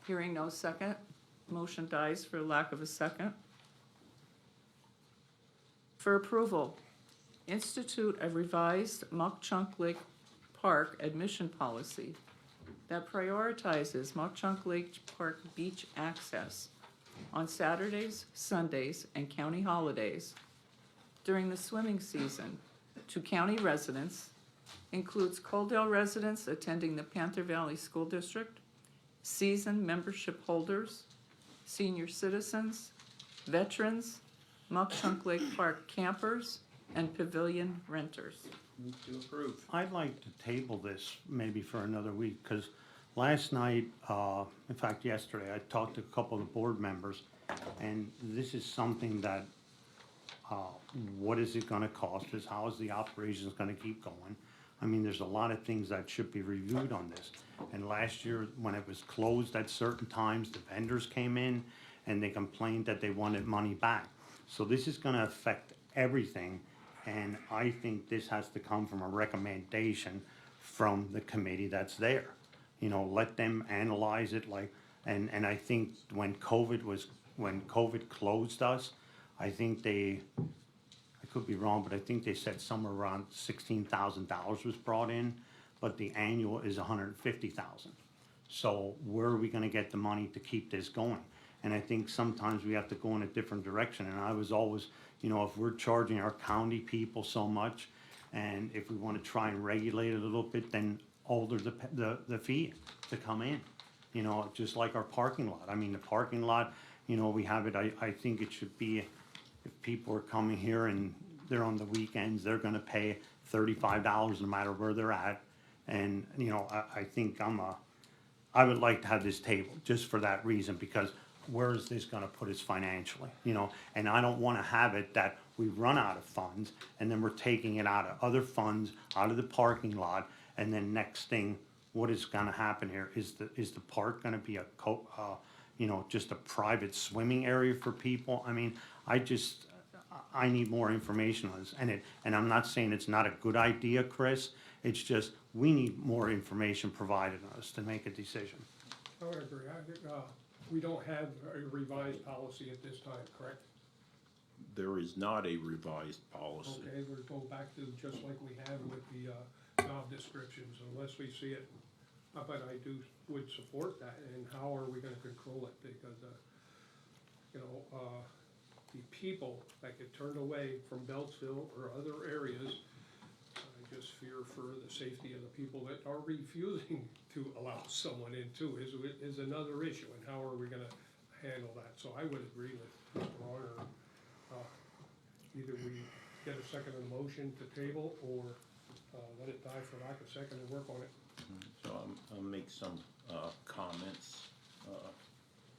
Hearing no second, motion dies for lack of a second. For approval, institute a revised Mock Chunk Lake Park admission policy that prioritizes Mock Chunk Lake Park beach access on Saturdays, Sundays, and county holidays during the swimming season to county residents, includes Coaldale residents attending the Panther Valley School District, season membership holders, senior citizens, veterans, Mock Chunk Lake Park campers, and pavilion renters. Move to approve. I'd like to table this maybe for another week, because last night, in fact yesterday, I talked to a couple of the board members, and this is something that, what is it gonna cost us? How is the operations gonna keep going? I mean, there's a lot of things that should be reviewed on this. And last year, when it was closed at certain times, the vendors came in and they complained that they wanted money back. So this is gonna affect everything, and I think this has to come from a recommendation from the committee that's there. Let them analyze it and I think when COVID closed us, I think I could be wrong, but I think they said somewhere around $16,000 was brought in, but the annual is $150,000. So where are we gonna get the money to keep this going? And I think sometimes we have to go in a different direction, and I was always, if we're charging our county people so much, and if we wanna try and regulate it a little bit, then alter the fee to come in. Just like our parking lot. I mean, the parking lot, we have it, I think it should be if people are coming here and they're on the weekends, they're gonna pay $35 no matter where they're at. And, you know, I think I would like to have this table just for that reason, because where is this gonna put us financially, you know? And I don't wanna have it that we run out of funds and then we're taking it out of other funds, out of the parking lot, and then next thing, what is gonna happen here? Is the park gonna be you know, just a private swimming area for people? I mean, I need more information on this, and I'm not saying it's not a good idea, Chris, it's just, we need more information provided on us to make a decision. I would agree. We don't have a revised policy at this time, correct? There is not a revised policy. Okay, we're going back to just like we have with the job descriptions, unless we see it. But I would support that, and how are we gonna control it? Because, you know, the people that get turned away from Beltsville or other areas, I just fear for the safety of the people that are refusing to allow someone in too, is another issue, and how are we gonna handle that? So I would agree with Mr. Warner. Either we get a second on the motion to table, or let it die for lack of second and work on it. So I'll make some comments.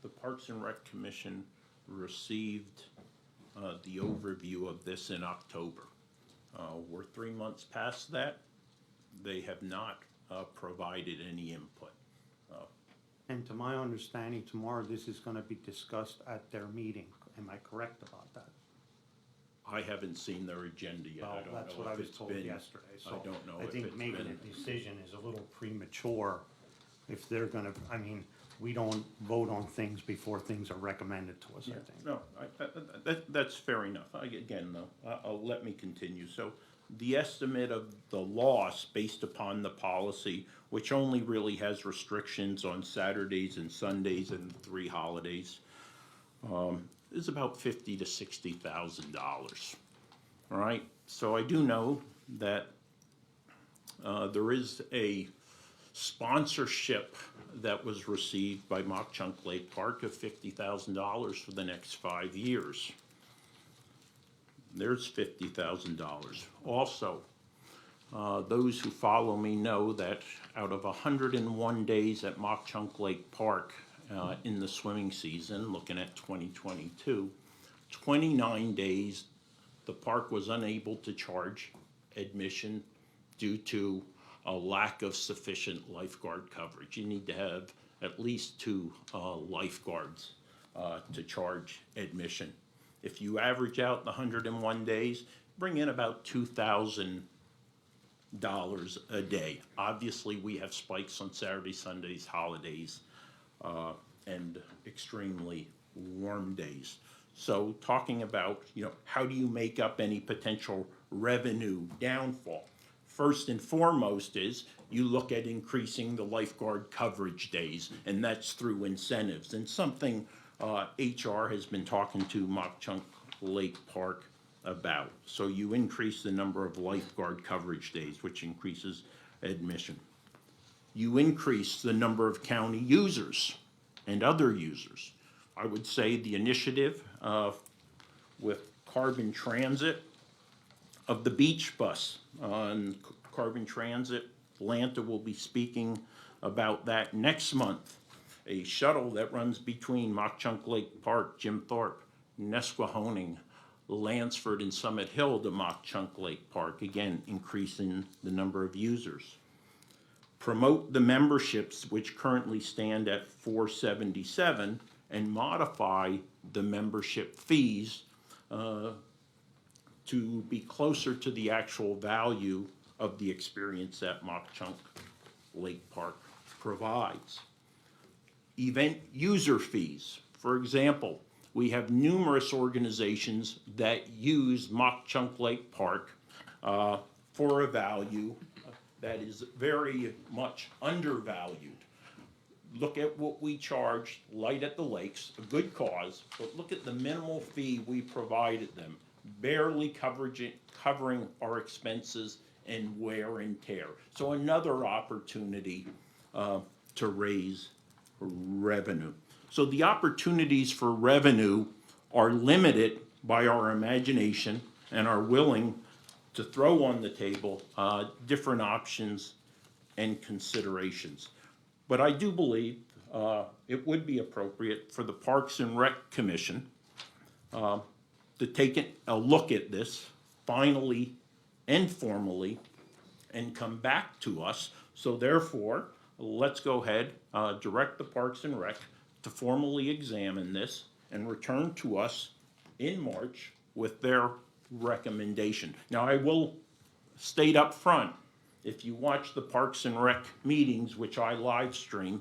The Parks and Rec Commission received the overview of this in October. We're 3 months past that. They have not provided any input. And to my understanding, tomorrow this is gonna be discussed at their meeting. Am I correct about that? I haven't seen their agenda yet. I Well, don't that's know what I if was it's told been- yesterday, so. I don't know I if think it's making been. a decision is a little premature if they're gonna, I mean, we don't vote on things before things are recommended to us, I think. No, that's fair enough. Again, though, let me continue. So the estimate of the loss based upon the policy, which only really has restrictions on Saturdays and Sundays and 3 holidays, is about $50,000 to $60,000. All right, so I do know that there is a sponsorship that was received by Mock Chunk Lake Park of $50,000 for the next 5 years. There's $50,000. Also, those who follow me know that out of 101 days at Mock Chunk Lake Park in the swimming season, looking at 2022, 29 days the park was unable to charge admission due to a lack of sufficient lifeguard coverage. You need to have at least 2 lifeguards to charge admission. If you average out the 101 days, bring in about $2,000 a day. Obviously, we have spikes on Saturdays, Sundays, holidays, and extremely warm days. So talking about, you know, how do you make up any potential revenue downfall? First and foremost is you look at increasing the lifeguard coverage days, and that's through incentives. And something HR has been talking to Mock Chunk Lake Park about. So you increase the number of lifeguard coverage days, which increases admission. You increase the number of county users and other users. I would say the initiative with Carbon Transit of the beach bus on Carbon Transit. Atlanta will be speaking about that next month. A shuttle that runs between Mock Chunk Lake Park, Jim Thorpe, Nesquehoning, Lansford, and Summit Hill to Mock Chunk Lake Park, again, increasing the number of users. Promote the memberships, which currently stand at $477, and modify the membership fees to be closer to the actual value of the experience that Mock Chunk Lake Park provides. Event user fees. For example, we have numerous organizations that use Mock Chunk Lake Park for a value that is very much undervalued. Look at what we charge Light at the Lakes, a good cause, but look at the minimal fee we provided them, barely covering our expenses and wear and tear. So another opportunity to raise revenue. So the opportunities for revenue are limited by our imagination and are willing to throw on the table different options and considerations. But I do believe it would be appropriate for the Parks and Rec Commission to take a look at this finally and formally and come back to us. So therefore, let's go ahead, direct the Parks and Rec to formally examine this and return to us in March with their recommendation. Now, I will state up front, if you watch the Parks and Rec meetings, which I live stream,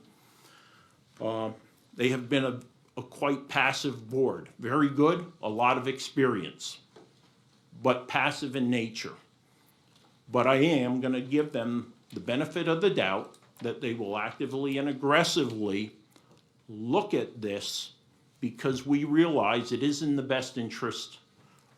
they have been a quite passive board. Very good, a lot of experience, but passive in nature. But I am gonna give them the benefit of the doubt that they will actively and aggressively look at this, because we realize it is in the best interest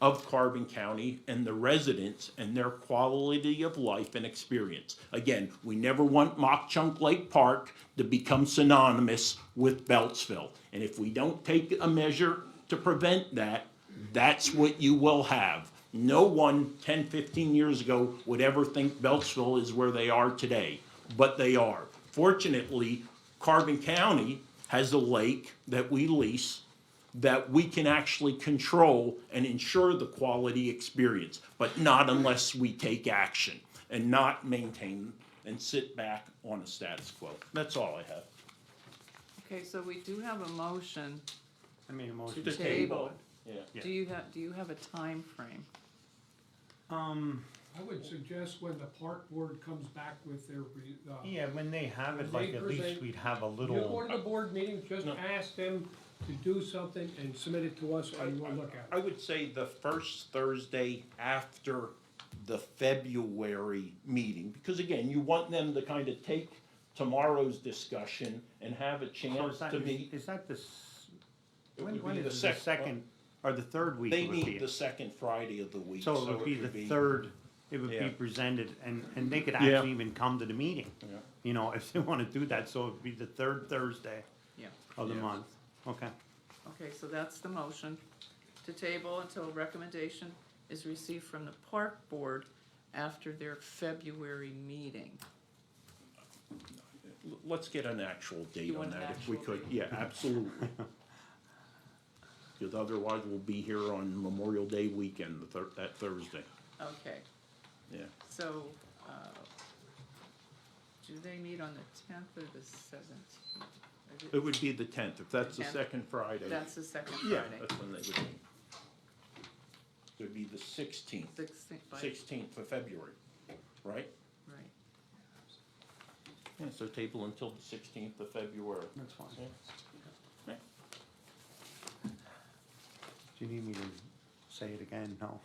of Carbon County and the residents and their quality of life and experience. Again, we never want Mock Chunk Lake Park to become synonymous with Beltsville. And if we don't take a measure to prevent that, that's what you will have. No one 10, 15 years ago would ever think Beltsville is where they are today, but they are. Fortunately, Carbon County has a lake that we lease that we can actually control and ensure the quality experience, but not unless we take action and not maintain and sit back on a status quo. That's all I have. Okay, so we do have a motion I made a motion. to table. Yeah. Do you have a time frame? I would suggest when the park board comes back with their, Yeah, when they have it, They like, at least present- we'd have a you go little, to the board meeting, just No. ask them to do something and submit it to us, and we'll look at I it. would say the first Thursday after the February meeting, because again, you want them to kind of take tomorrow's discussion and have a so chance is that, to meet. is that this, It when would be is the it, the second, or the third week They it would meet be? the second Friday of the week. So it would be the could third, it would be Yeah. presented, and they could Yeah. actually even come to the meeting. Yeah. You know, if they wanna do that, so it'd be the third Thursday Yeah. of the Yeah. month, okay. Okay, so that's the motion, to table until recommendation is received from the park board after their February meeting. Let's get an actual date You on want an that if we actual could. Yeah, absolutely. Because otherwise we'll be here on Memorial Day weekend, that Thursday. Okay, Yeah. so, do they meet on the 10th or the 17th? It would be the 10th, if that's the 10th. second Friday. That's the second Yeah, Friday. that's when they would meet. It would be the 16th, 16th of February, right? Right. Yeah, so table until the 16th of February. That's fine. Yeah. Do you need me to say it again? No?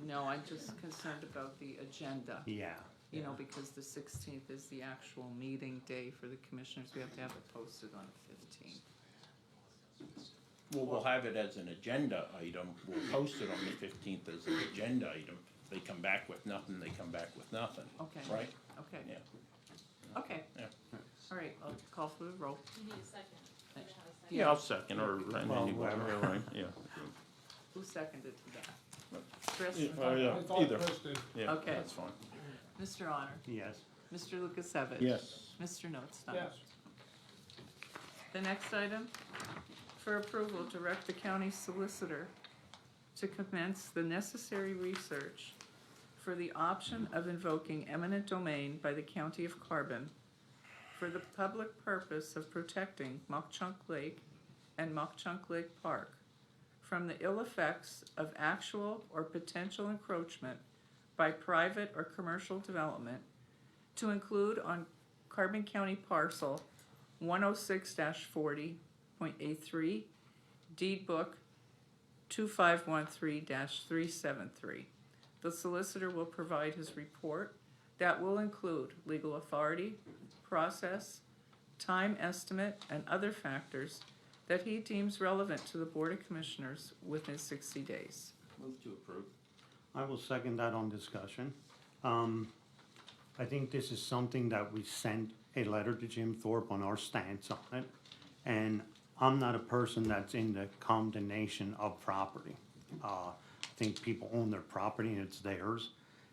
No, I'm just concerned about the agenda, Yeah. you know, because the 16th is the actual meeting day for the commissioners. We have to have it posted on the 15th. Well, we'll have it as an agenda item, we'll post it on the 15th as an agenda item. If they come back with nothing, they come back with nothing, Okay. right? Okay. Yeah. Okay. Yeah. All right, I'll call for the roll. You need a second. Yeah, I'll second, or Well, anyway, whoever. right, yeah. Who seconded that? Chris? Yeah, oh, yeah, I thought either. Chris did. Yeah, Okay. that's fine. Mr. Honor? Yes. Mr. Lukasevich? Yes. Mr. Notstein? Yes. The next item, for approval, direct the county solicitor to commence the necessary research for the option of invoking eminent domain by the county of Carbon for the public purpose of protecting Mock Chunk Lake and Mock Chunk Lake Park from the ill effects of actual or potential encroachment by private or commercial development to include on Carbon County parcel 106-40.83, deed book 2513-373. The solicitor will provide his report that will include legal authority, process, time estimate, and other factors that he deems relevant to the Board of Commissioners within 60 days. Move to approve. I will second that on discussion. I think this is something that we sent a letter to Jim Thorpe on our stance on it. And I'm not a person that's in the condemnation of property. I think people own their property and it's theirs.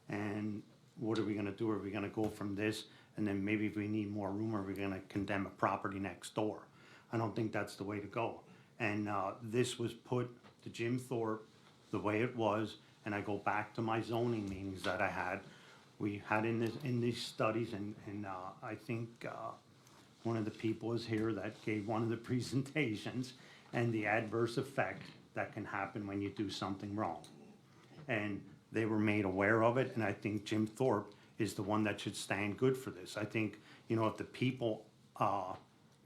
And what are we gonna do? Are we gonna go from this and then maybe if we need more room, are we gonna condemn a property next door? I don't think that's the way to go. And this was put to Jim Thorpe the way it was, and I go back to my zoning meetings that I had. We had in these studies, and I think one of the people is here that gave one of the presentations, and the adverse effect that can happen when you do something wrong. And they were made aware of it, and I think Jim Thorpe is the one that should stand good for this. I think, you know, if the people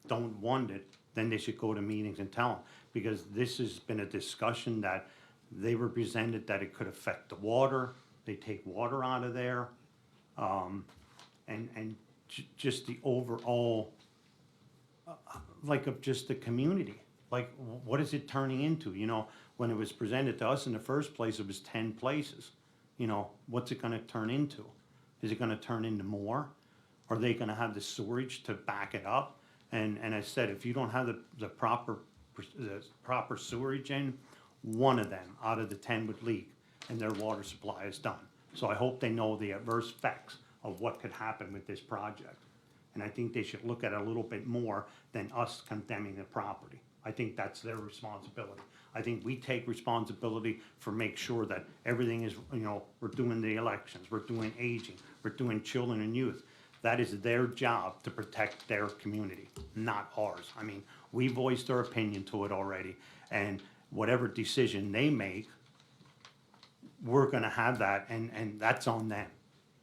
don't want it, then they should go to meetings and tell them. Because this has been a discussion that they were presented that it could affect the water, they take water out of there, and just the overall, like of just the community. Like, what is it turning into? You know, when it was presented to us in the first place, it was 10 places. You know, what's it gonna turn into? Is it gonna turn into more? Are they gonna have the sewerage to back it up? And I said, if you don't have the proper sewerage in, one of them out of the 10 would leak and their water supply is done. So I hope they know the adverse effects of what could happen with this project. And I think they should look at it a little bit more than us condemning the property. I think that's their responsibility. I think we take responsibility for make sure that everything is, you know, we're doing the elections, we're doing aging, we're doing children and youth. That is their job to protect their community, not ours. I mean, we voiced our opinion to it already, and whatever decision they make, we're gonna have that, and that's on them,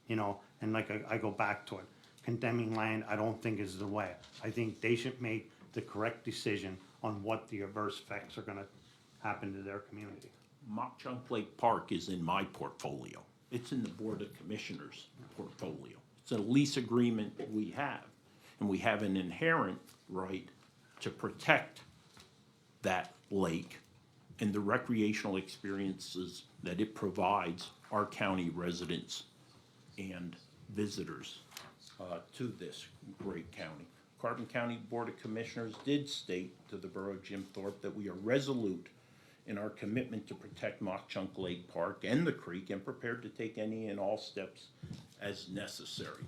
you know? And like I go back to it, condemning land, I don't think is the way. I think they should make the correct decision on what the adverse effects are gonna happen to their community. Mock Chunk Lake Park is in my portfolio. It's in the Board of Commissioners' portfolio. It's a lease agreement we have, and we have an inherent right to protect that lake and the recreational experiences that it provides our county residents and visitors to this great county. Carbon County Board of Commissioners did state to the Borough of Jim Thorpe that we are resolute in our commitment to protect Mock Chunk Lake Park and the creek and prepared to take any and all steps as necessary.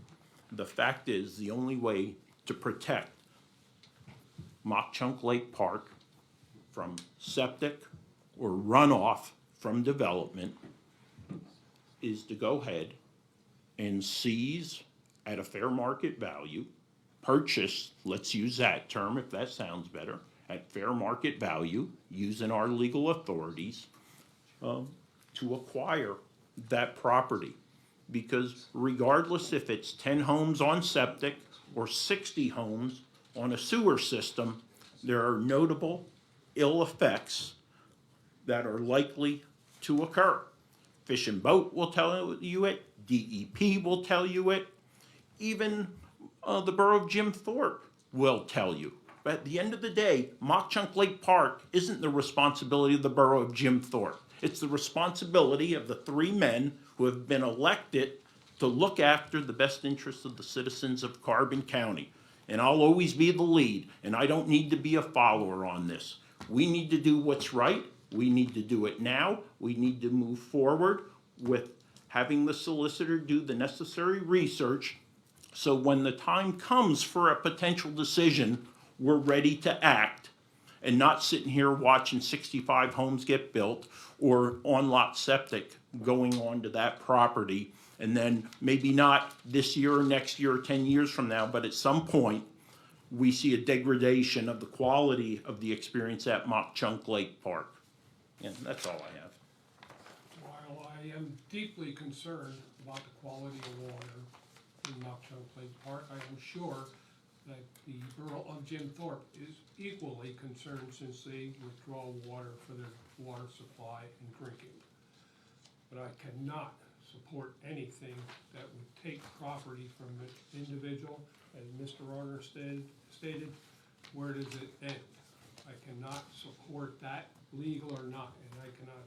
The fact is, the only way to protect Mock Chunk Lake Park from septic or runoff from development is to go ahead and seize at a fair market value, purchase, let's use that term if that sounds better, at fair market value, using our legal authorities, to acquire that property. Because regardless if it's 10 homes on septic or 60 homes on a sewer system, there are notable ill effects that are likely to occur. Fish and Boat will tell you it, DEP will tell you it, even the Borough of Jim Thorpe will tell you. But at the end of the day, Mock Chunk Lake Park isn't the responsibility of the Borough of Jim Thorpe. It's the responsibility of the 3 men who have been elected to look after the best interests of the citizens of Carbon County. And I'll always be the lead, and I don't need to be a follower on this. We need to do what's right. We need to do it now. We need to move forward with having the solicitor do the necessary research so when the time comes for a potential decision, we're ready to act and not sitting here watching 65 homes get built or on-lot septic going onto that property. And then maybe not this year or next year or 10 years from now, but at some point, we see a degradation of the quality of the experience at Mock Chunk Lake Park. And that's all I have. While I am deeply concerned about the quality of water in Mock Chunk Lake Park, I am sure that the Borough of Jim Thorpe is equally concerned since they withdraw water for their water supply and drinking. But I cannot support anything that would take property from an individual, as Mr. Arner stated, where does it end? I cannot support that, legal or not, and I cannot,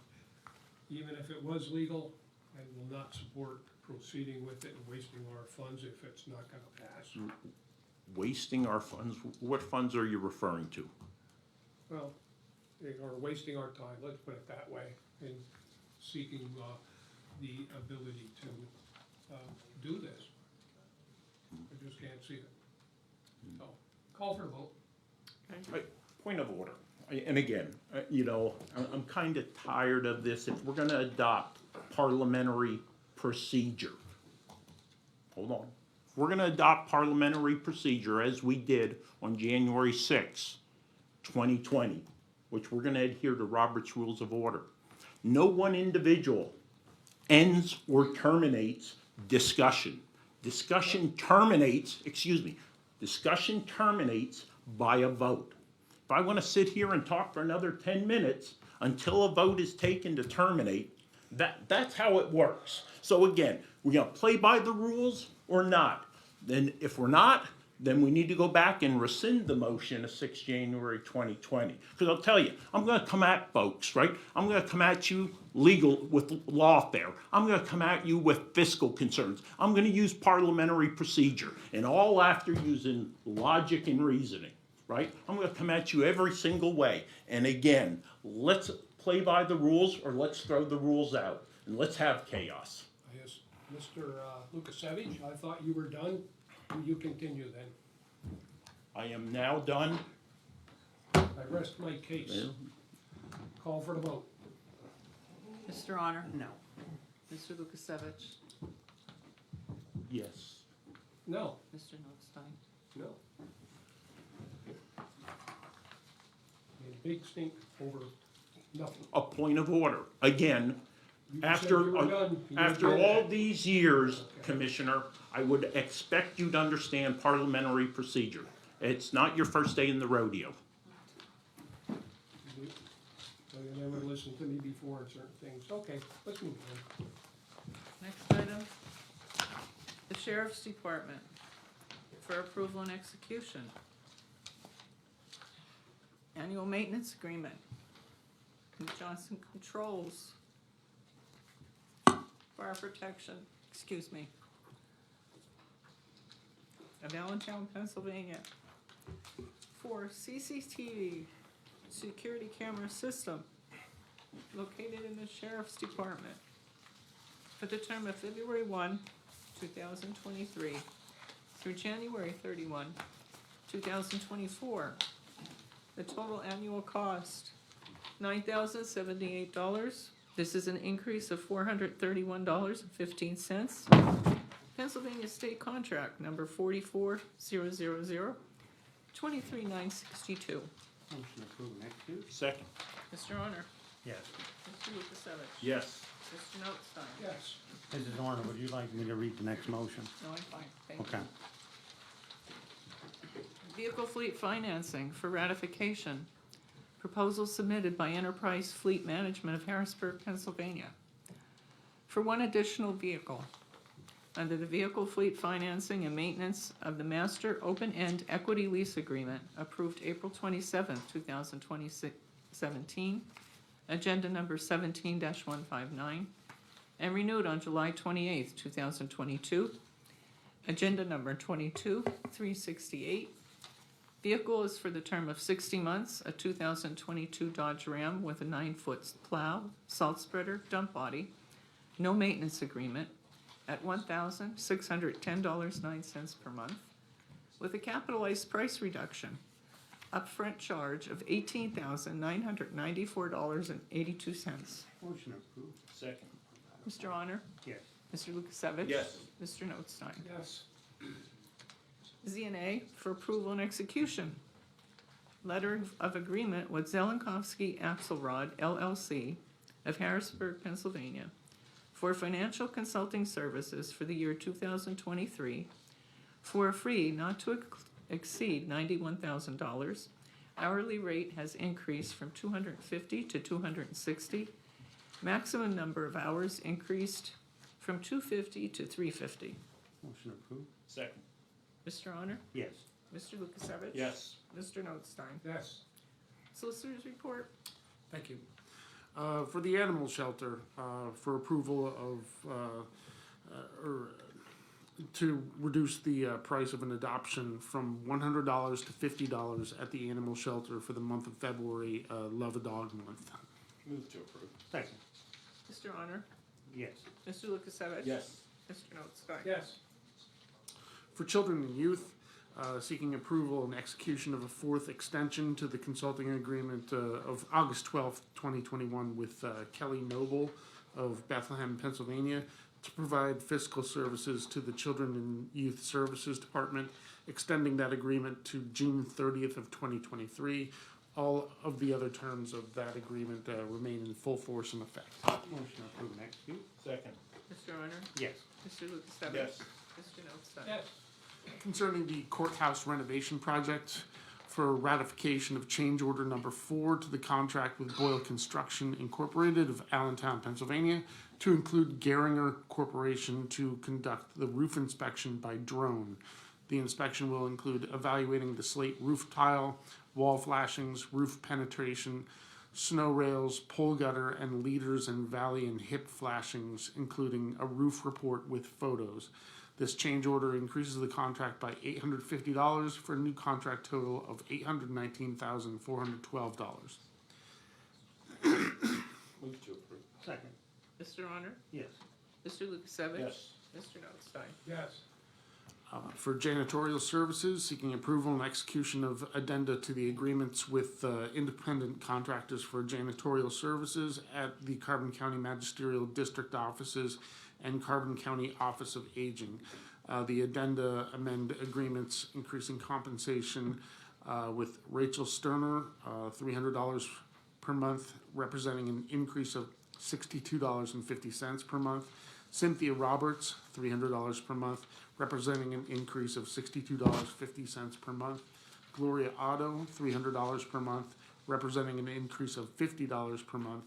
even if it was legal, I will not support proceeding with it and wasting our funds if it's not gonna pass. Wasting our funds, what funds are you referring to? well, they are wasting our time, let's put it that way, in seeking, the ability to, do this. I just can't see it. So, call for the vote. Point of order. And again, you know, I'm kind of tired of this. If we're going to adopt parliamentary procedure, hold on. If we're going to adopt parliamentary procedure as we did on January 6, 2020, which we're going to adhere to Robert's Rules of Order, no one individual ends or terminates discussion. Discussion terminates by a vote. If I want to sit here and talk for another 10 minutes until a vote is taken to terminate, that's how it works. So again, we're going to play by the rules or not. Then if we're not, then we need to go back and rescind the motion of 6 January 2020. Because I'll tell you, I'm going to come at folks, right? I'm going to come at you with lawfare. I'm going to come at you with fiscal concerns. I'm going to use parliamentary procedure, and all after using logic and reasoning, right? I'm going to come at you every single way. And again, let's play by the rules or let's throw the rules out, and let's have chaos. Yes, Mr. Lukasevich, I thought you were done. You continue then. I am now done. I rest my case. Call for the vote. Mr. Honor? No. Mr. Lukasevich? Yes. No, Mr. Notstein? no. A big stink over nothing. A point of order. Again, You said after you were done. You after did all that. these years, Okay. Commissioner, I would expect you to understand parliamentary procedure. It's not your first day in the rodeo. So you never listened to me before on certain things. Okay, let's move on. Next item, the Sheriff's Department for approval and execution. Annual maintenance agreement with Johnson Controls. Fire protection, excuse me. Of Allentown, Pennsylvania. For CCTV security camera system located in the Sheriff's Department for the term of February 1, 2023 through January 31, 2024. The total annual cost, $9,078. This is an increase of $431.15. Pennsylvania State Contract number 44000, 23962. Motion approved, execute? Second. Mr. Honor? Yes. Mr. Lukasevich? Yes. Mr. Notstein? Yes, Mrs. Horner, would you like me to read the next motion? No, I'm fine, thank you. Okay. Vehicle fleet financing for ratification. Proposal submitted by Enterprise Fleet Management of Harrisburg, Pennsylvania. For one additional vehicle, under the Vehicle Fleet Financing and Maintenance of the Master Open-End Equity Lease Agreement approved April 27, 2017, agenda number 17-159, and renewed on July 28, 2022, agenda number 22-368. Vehicle is for the term of 60 months, a 2022 Dodge Ram with a 9-foot plow, salt spreader, dump body, no maintenance agreement, at $1,610.09 per month, with a capitalized price reduction, upfront charge of $18,994.82. Motion approved. Second. Mr. Honor? Yes. Mr. Lukasevich? Yes. Mr. Notstein? yes, ZNA for approval and execution. Letter of agreement with Zelenkovsky Axelrod LLC of Harrisburg, Pennsylvania, for financial consulting services for the year 2023 for a fee not to exceed $91,000. Hourly rate has increased from 250 to 260. Maximum number of hours increased from 250 to 350. Motion approved. Second. Mr. Honor? Yes. Mr. Lukasevich? Yes. Mr. Notstein? yes. Solicitor's report. Thank you. For the animal shelter, for approval of, or to reduce the price of an adoption from $100 to $50 at the animal shelter for the month of February, Love a Dog Month. Move to approve. Second. Mr. Honor? Yes. Mr. Lukasevich? Yes. Mr. Notstein? Yes. For children and youth, seeking approval and execution of a fourth extension to the consulting agreement of August 12th, 2021 with Kelly Noble of Bethlehem, Pennsylvania, to provide fiscal services to the Children and Youth Services Department, extending that agreement to June 30th of 2023. All of the other terms of that agreement remain in full force and effect. Motion to approve and execute. Second. Mr. Honor? Yes. Mr. Lukasevich? Yes. Mr. Notstein? Yes. Concerning the courthouse renovation project for ratification of change order number 4 to the contract with Boyle Construction Incorporated of Allentown, Pennsylvania, to include Geringer Corporation to conduct the roof inspection by drone. The inspection will include evaluating the slate roof tile, wall flashings, roof penetration, snow rails, pole gutter, and leaders and valley and hip flashings, including a roof report with photos. This change order increases the contract by $850 for a new contract total of $819,412. Move to approve. Second. Mr. Honor? Yes. Mr. Lukasevich? Yes. Mr. Notstein? Yes. For janitorial services, seeking approval and execution of addenda to the agreements with independent contractors for janitorial services at the Carbon County Magisterial District offices and Carbon County Office of Aging. The addenda amend agreements increasing compensation with Rachel Sterner, $300 per month, representing an increase of $62.50 per month. Cynthia Roberts, $300 per month, representing an increase of $62.50 per month. Gloria Otto, $300 per month, representing an increase of $50 per month.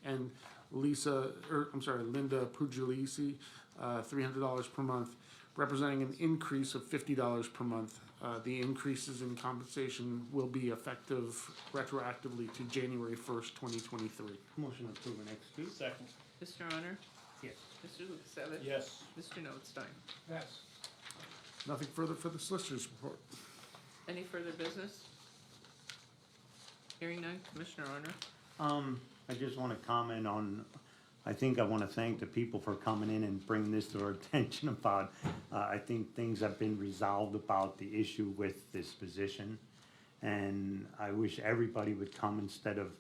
And Linda Pugliese, $300 per month, representing an increase of $50 per month. The increases in compensation will be effective retroactively to January 1st, 2023. Motion to approve and execute. Second. Mr. Honor? Yes. Mr. Lukasevich? Yes. Mr. Notstein? Yes. Nothing further for the solicitor's report. Any further business? Hearing none, Commissioner Honor? I just want to comment on, I think I want to thank the people for coming in and bringing this to our attention about, I think things have been resolved about the issue with this position. And I wish everybody would come instead of,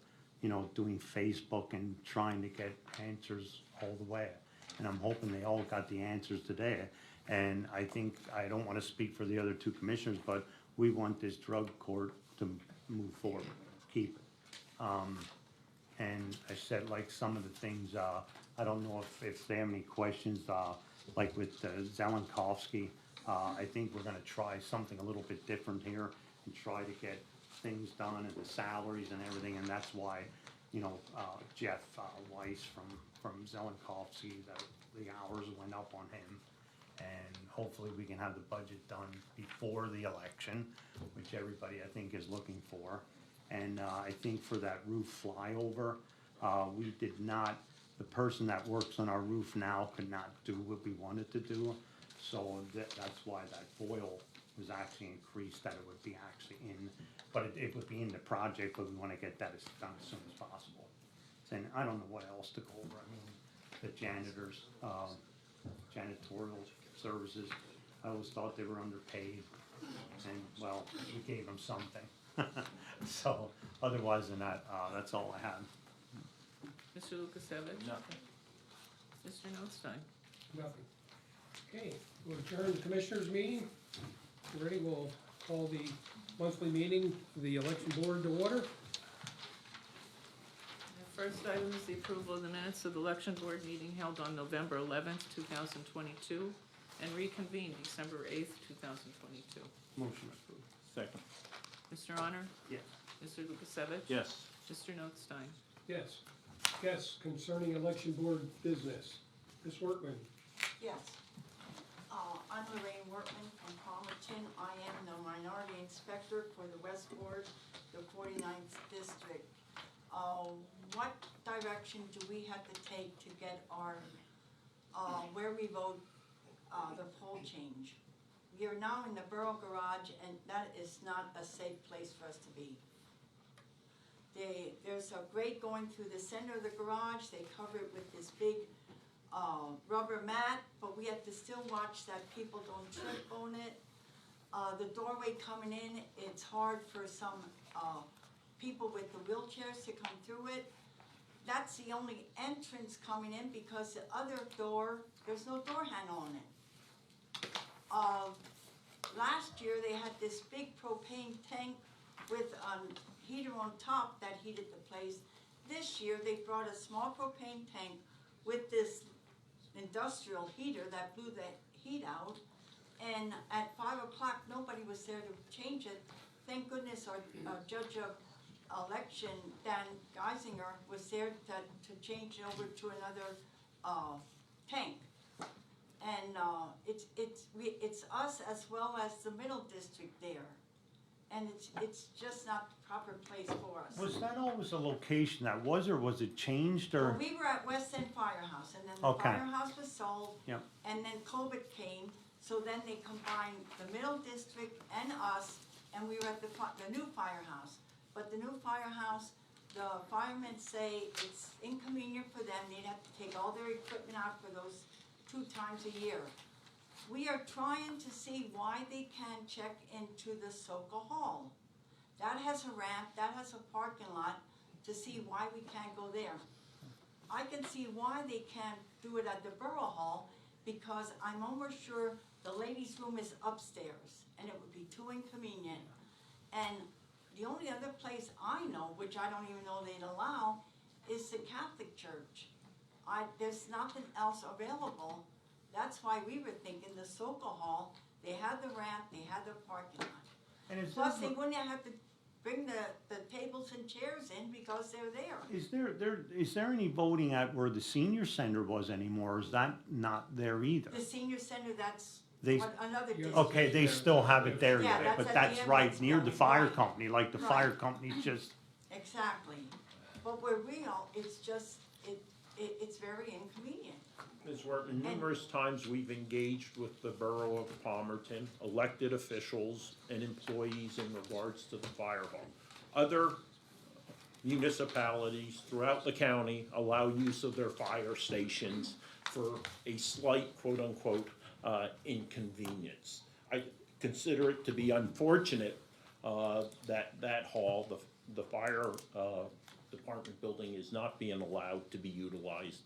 doing Facebook and trying to get answers all the way. And I'm hoping they all got the answers today. And I think, I don't want to speak for the other two commissioners, but we want this drug court to move forward, keep it. And I said, like, some of the things, I don't know if they have any questions, like with Zelenkovsky. I think we're gonna try something a little bit different here and try to get things done and the salaries and everything, and that's why, Jeff Weiss from Zelenkovsky, the hours went up on him. And hopefully we can have the budget done before the election, which everybody, I think, is looking for. And I think for that roof flyover, we did not, the person that works on our roof now could not do what we wanted to do. So that's why that Boyle was actually increased, that it would be actually in, but it would be in the project, but we want to get that done as soon as possible. And I don't know what else to go over. I mean, the janitors, janitorial services, I always thought they were underpaid. And, well, we gave them something. So, otherwise than that, that's all I have. Mr. Lukasevich? Nothing. Mr. Notstein? Nothing. Okay, we'll adjourn the commissioners' meeting. Ready, we'll call the monthly meeting for the election board to order. The first item is the approval of the minutes of the election board meeting held on November 11th, 2022, and reconvened December 8th, 2022. Motion approved. Second. Mr. Honor? Yes. Mr. Lukasevich? Yes. Mr. Notstein? Yes. Yes, concerning election board business. Ms. Workman. Yes. I'm Lorraine Workman from Palmerton. I am the minority inspector for the West Ward, the 49th District. What direction do we have to take to get our, where we vote the pole change. We are now in the Borough Garage, and that is not a safe place for us to be. There's a grate going through the center of the garage, they cover it with this big rubber mat, but we have to still watch that people don't trip on it. The doorway coming in, it's hard for some people with the wheelchairs to come through it. That's the only entrance coming in because the other door, there's no door handle on it. Last year, they had this big propane tank with a heater on top that heated the place. This year, they brought a small propane tank with this industrial heater that blew the heat out. And at 5 o'clock, nobody was there to change it. Thank goodness our judge of election, Dan Geisinger, was there to change it over to another tank. And it's us as well as the middle district there. And it's just not the proper place for us. Was that always a location that was, or was it changed, Well, or? we were at West End Firehouse, and then the Okay. firehouse was sold. Yep. And then COVID came, so then they combined the middle district and us, and we were at the new firehouse. But the new firehouse, the firemen say it's inconvenient for them, they'd have to take all their equipment out for those 2 times a year. We are trying to see why they can't check into the Sokol Hall. That has a ramp, that has a parking lot, to see why we can't go there. I can see why they can't do it at the Borough Hall, because I'm almost sure the ladies' room is upstairs, and it would be too inconvenient. And the only other place I know, which I don't even know they'd allow, is the Catholic Church. There's nothing else available. That's why we were thinking the Sokol Hall, they had the ramp, they had the parking lot. And is Plus, there- they wouldn't have to bring the tables and chairs in because they're there. Is there any voting at where the senior center was anymore, or is that not there either? The senior center, that's They- another district. Okay, they still have it there, Yeah, yet, that's but at that's the right, ambulance near the building, fire right. company, like the Right. fire company just, Exactly. But we're real, it's just, it's very inconvenient. Ms. Wortman, numerous times we've engaged with the Borough of Palmerton, elected officials and employees in regards to the fire hall. Other municipalities throughout the county allow use of their fire stations for a slight quote-unquote inconvenience. I consider it to be unfortunate that hall, the fire department building, is not being allowed to be utilized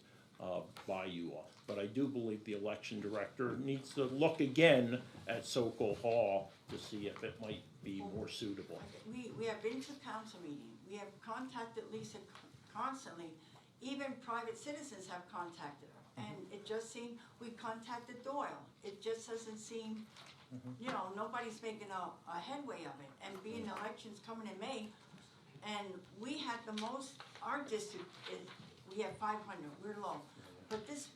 by you all. But I do believe the election director needs to look again at Sokol Hall to see if it might be more suitable. We have been to council meeting, we have contacted Lisa constantly, even private citizens have contacted her. And it just seemed, we contacted Doyle, it just doesn't seem, you know, nobody's making a headway of it. And being elections coming in May, and we had the most, our district we have 500, we're low. But this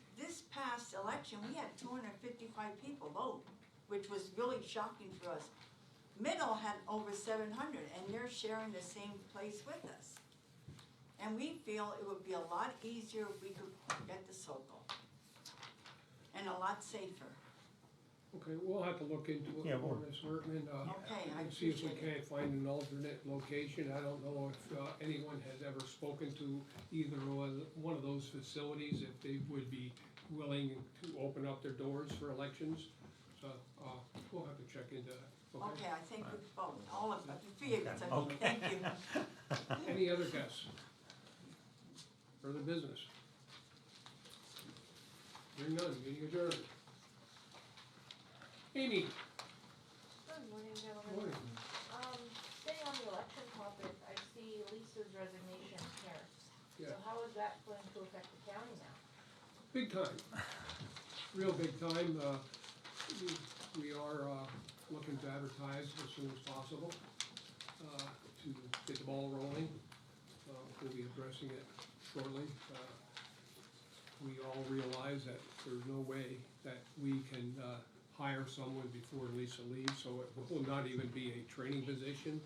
past election, we had 255 people vote, which was really shocking for us. Middle had over 700, and they're sharing the same place with us. And we feel it would be a lot easier if we could get the Sokol, and a lot safer. Okay, we'll have to look into Yeah, it more, we'll- Ms. Workman, Okay, I and see if we appreciate can't find an alternate location. I don't know if anyone has ever spoken to either one of those facilities, if they would be willing to open up their doors for elections. So, we'll have to check into that, Okay, I think we both, all of us, the 3 of us, I mean, Okay. thank you. Any other guests? Further business? Hearing none, meeting adjourned. Amy? Good morning, gentlemen. Morning. Staying on the election topic, I see Lisa's resignation here. Yeah. So how is that going to affect the county now? Big time, real big time. We are looking to advertise as soon as possible to get the ball rolling. We'll be addressing it shortly. We all realize that there's no way that we can hire someone before Lisa leaves, so it will not even be a training position,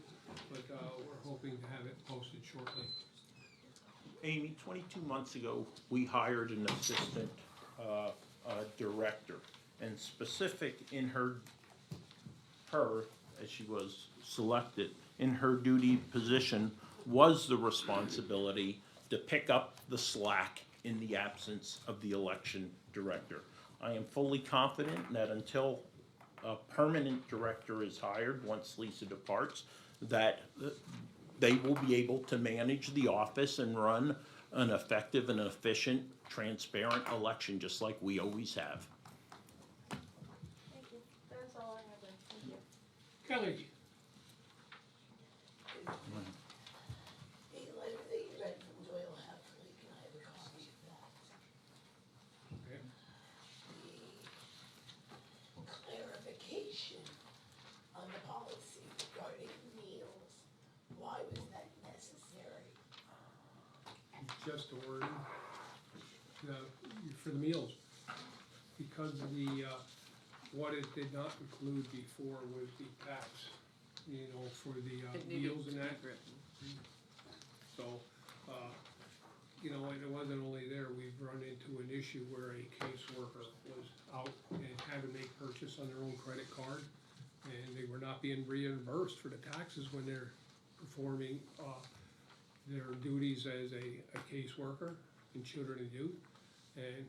but we're hoping to have it posted shortly. Amy, 22 months ago, we hired an assistant director. and specific in her, as she was selected, in her duty position was the responsibility to pick up the slack in the absence of the election director. I am fully confident that until a permanent director is hired, once Lisa departs, that they will be able to manage the office and run an effective and efficient, transparent election, just like we always have. Thank you. That's all I have then. Thank you. Kelly, The letter that you read from Doyle Hafley, can I have a copy of that? okay, The clarification on the policy regarding meals, why was that necessary? just a word, for the meals. Because the, what it did not include before was the tax, for the It needed meals and to be that. written. So, and it wasn't only there, we've run into an issue where a caseworker was out and had to make purchase on their own credit card, and they were not being reimbursed for the taxes when they're performing, their duties as a caseworker in children and youth. And,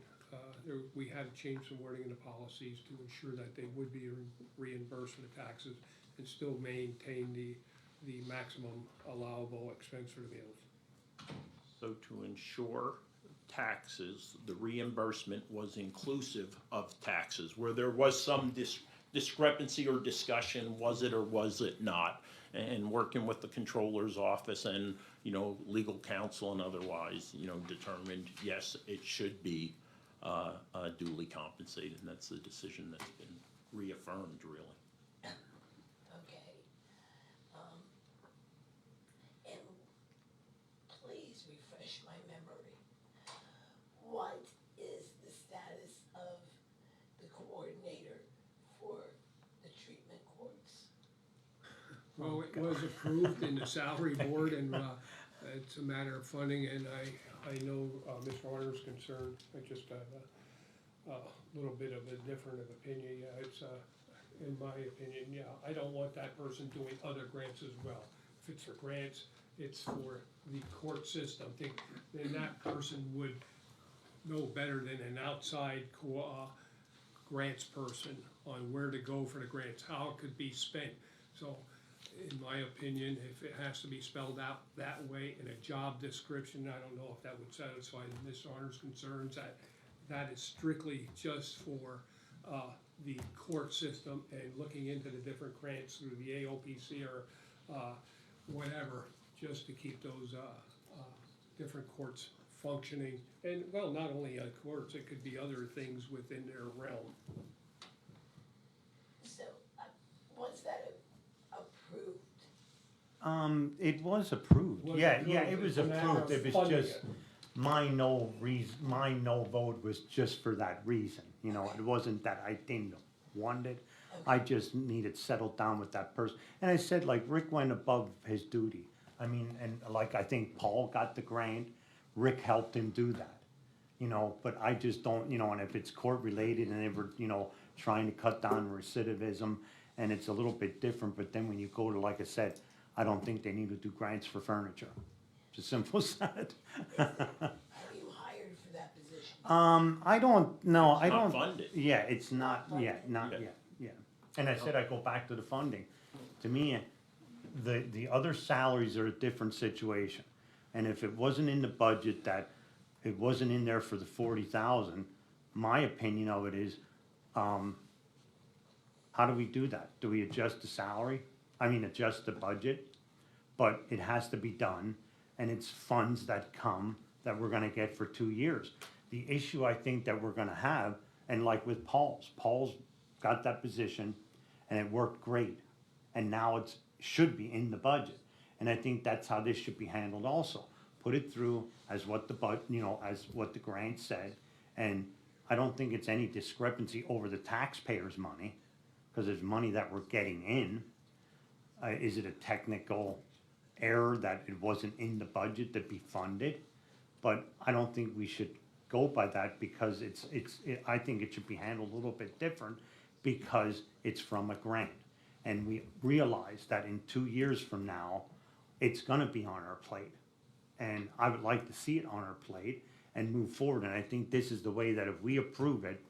we had to change some wording in the policies to ensure that they would be reimbursed for the taxes and still maintain the maximum allowable expense for the meals. So to ensure taxes, the reimbursement was inclusive of taxes, where there was some discrepancy or discussion, was it or was it not? And working with the controller's office and, legal counsel and otherwise, determined, yes, it should be duly compensated, and that's the decision that's been reaffirmed, really. Okay. And please refresh my memory. What is the status of the coordinator for the treatment courts? Well, it was approved in the salary board, and it's a matter of funding, and I know Mr. Warner's concerned. I just have a little bit of a different of opinion. Yeah, it's, in my opinion, yeah, I don't want that person doing other grants as well. If it's for grants, it's for the court system. Then that person would know better than an outside grants person on where to go for the grants, how it could be spent. So, in my opinion, if it has to be spelled out that way in a job description, I don't know if that would satisfy Ms. Arner's concerns, that is strictly just for, the court system and looking into the different grants through the AOPC or, whatever, just to keep those, different courts functioning. And, well, not only, courts, it could be other things within their realm. So, was that approved? It was approved, Was yeah, approved. it was It's a matter approved, of it was funding just, it. my no vote was just for that reason, it wasn't that I didn't want it. I just needed settled down with that person, and I said, like, Rick went above his duty. I mean, and like, I think Paul got the grant, Rick helped him do that, but I just don't, and if it's court related and they were, trying to cut down recidivism, and it's a little bit different, but then when you go to, like I said, I don't think they need to do grants for furniture. It's as simple as that. Have you hired for that position? I don't, no, I not don't. funded. Yeah, it's not, not Yeah. yet, yeah. And I said I go back to the funding. To me, the other salaries are a different situation. And if it wasn't in the budget, that it wasn't in there for the 40,000, my opinion of it is, how do we do that? Do we adjust the salary? Adjust the budget? But it has to be done, and it's funds that come that we're gonna get for 2 years. The issue I think that we're gonna have, and like with Paul's got that position, and it worked great, and now it's, should be in the budget. And I think that's how this should be handled also. Put it through as what as what the grant said, and I don't think it's any discrepancy over the taxpayers' money, because there's money that we're getting in. Is it a technical error that it wasn't in the budget to be funded? But I don't think we should go by that because I think it should be handled a little bit different because it's from a grant. And we realize that in 2 years from now, it's gonna be on our plate. And I would like to see it on our plate and move forward. And I think this is the way that if we approve it,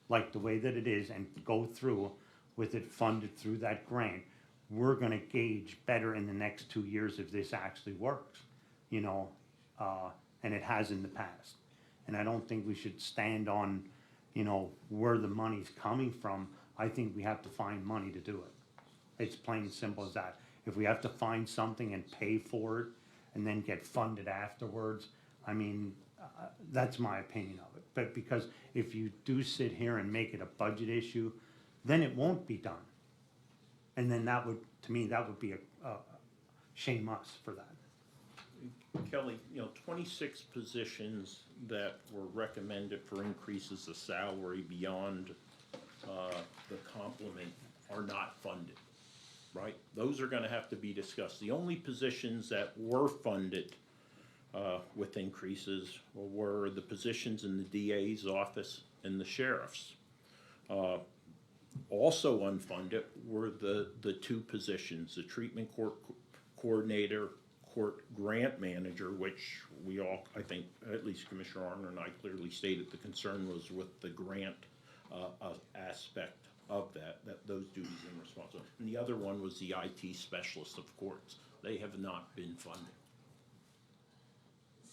like the way that it is, and go through with it funded through that grant, we're gonna gauge better in the next 2 years if this actually works, you know, and it has in the past. And I don't think we should stand on, you know, where the money's coming from. I think we have to find money to do it. It's plain and simple as that. If we have to find something and pay for it and then get funded afterwards, I mean, that's my opinion of it. But because if you do sit here and make it a budget issue, then it won't be done. And then that would, to me, that would be a shame us for that. Kelly, 26 positions that were recommended for increases of salary beyond the complement are not funded, right? Those are gonna have to be discussed. The only positions that were funded with increases were the positions in the DA's office and the sheriff's. Also unfunded were the two positions, the treatment court coordinator, court grant manager, which we all, I think, at least Commissioner Arner and I clearly stated the concern was with the grant aspect of that those duties and responsibilities. And the other one was the IT specialist of courts. They have not been funded.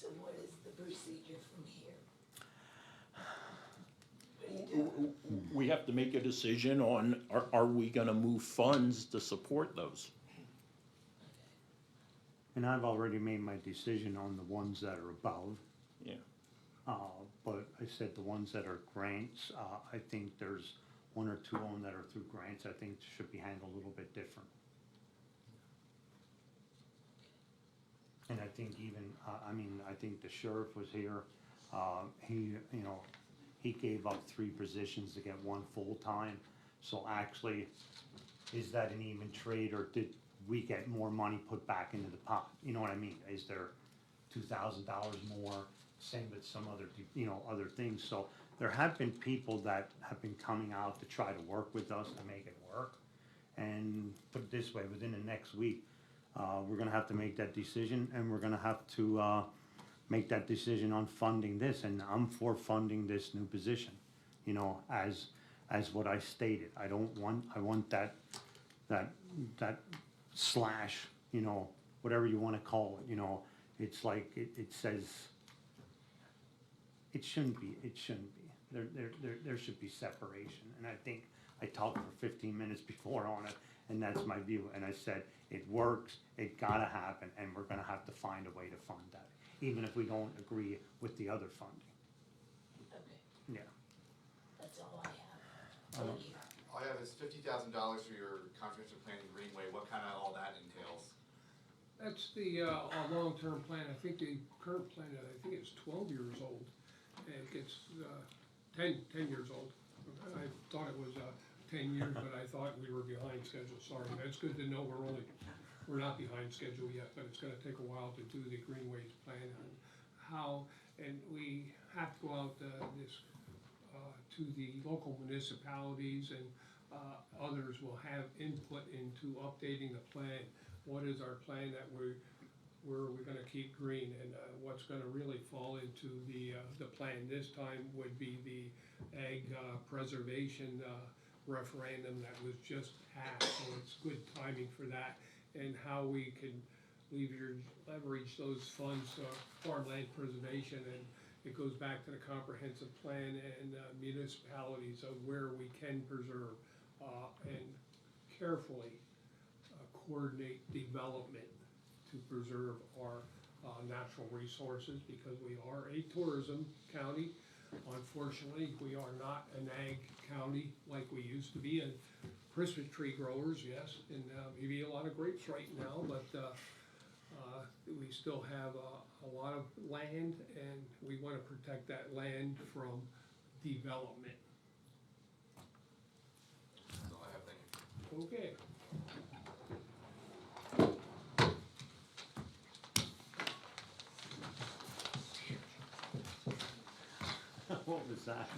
So what is the procedure from here? We have to make a decision on, are we gonna move funds to support those? And I've already made my decision on the ones that are above. Yeah. But I said the ones that are grants, I think there's one or two of them that are through grants, I think should be handled a little bit different. And I think even, I think the sheriff was here, he gave up 3 positions to get 1 full-time. So actually, is that an even trade, or did we get more money put back into the pot? You know what I mean? Is there $2,000 more? Same with some other, other things. So there have been people that have been coming out to try to work with us to make it work. And put it this way, within the next week, we're gonna have to make that decision, and we're gonna have to make that decision on funding this. And I'm for funding this new position, as what I stated. I want that slash, whatever you wanna call it, it's like, it says, it shouldn't be. There should be separation. And I think I talked for 15 minutes before on it, and that's my view. And I said, it works, it gotta happen, and we're gonna have to find a way to fund that, even if we don't agree with the other funding. Okay, Yeah. that's all I have. Um, Thank you. All I have is $50,000 for your comprehensive plan in Greenway. What kind of all that entails? That's the, long-term plan. I think the current plan, I think it's 12 years old. And it gets, 10 years old. I thought it was, 10 years, but I thought we were behind schedule. Sorry. That's good to know we're not behind schedule yet, but it's gonna take a while to do the Greenways plan and how, and we have to go out, to the local municipalities, and others will have input into updating the plan. What is our plan that where are we gonna keep green, and what's gonna really fall into the plan this time would be the ag preservation referendum that was just passed, so it's good timing for that, and how we can leverage those funds, farmland preservation, and it goes back to the comprehensive plan and municipalities of where we can preserve and carefully coordinate development to preserve our natural resources, because we are a tourism county. Unfortunately, we are not an ag county like we used to be, and Christmas tree growers, yes, and maybe a lot of grapes right now, but we still have a lot of land, and we want to protect that land from development. That's all I have, thank you. Okay. What was that?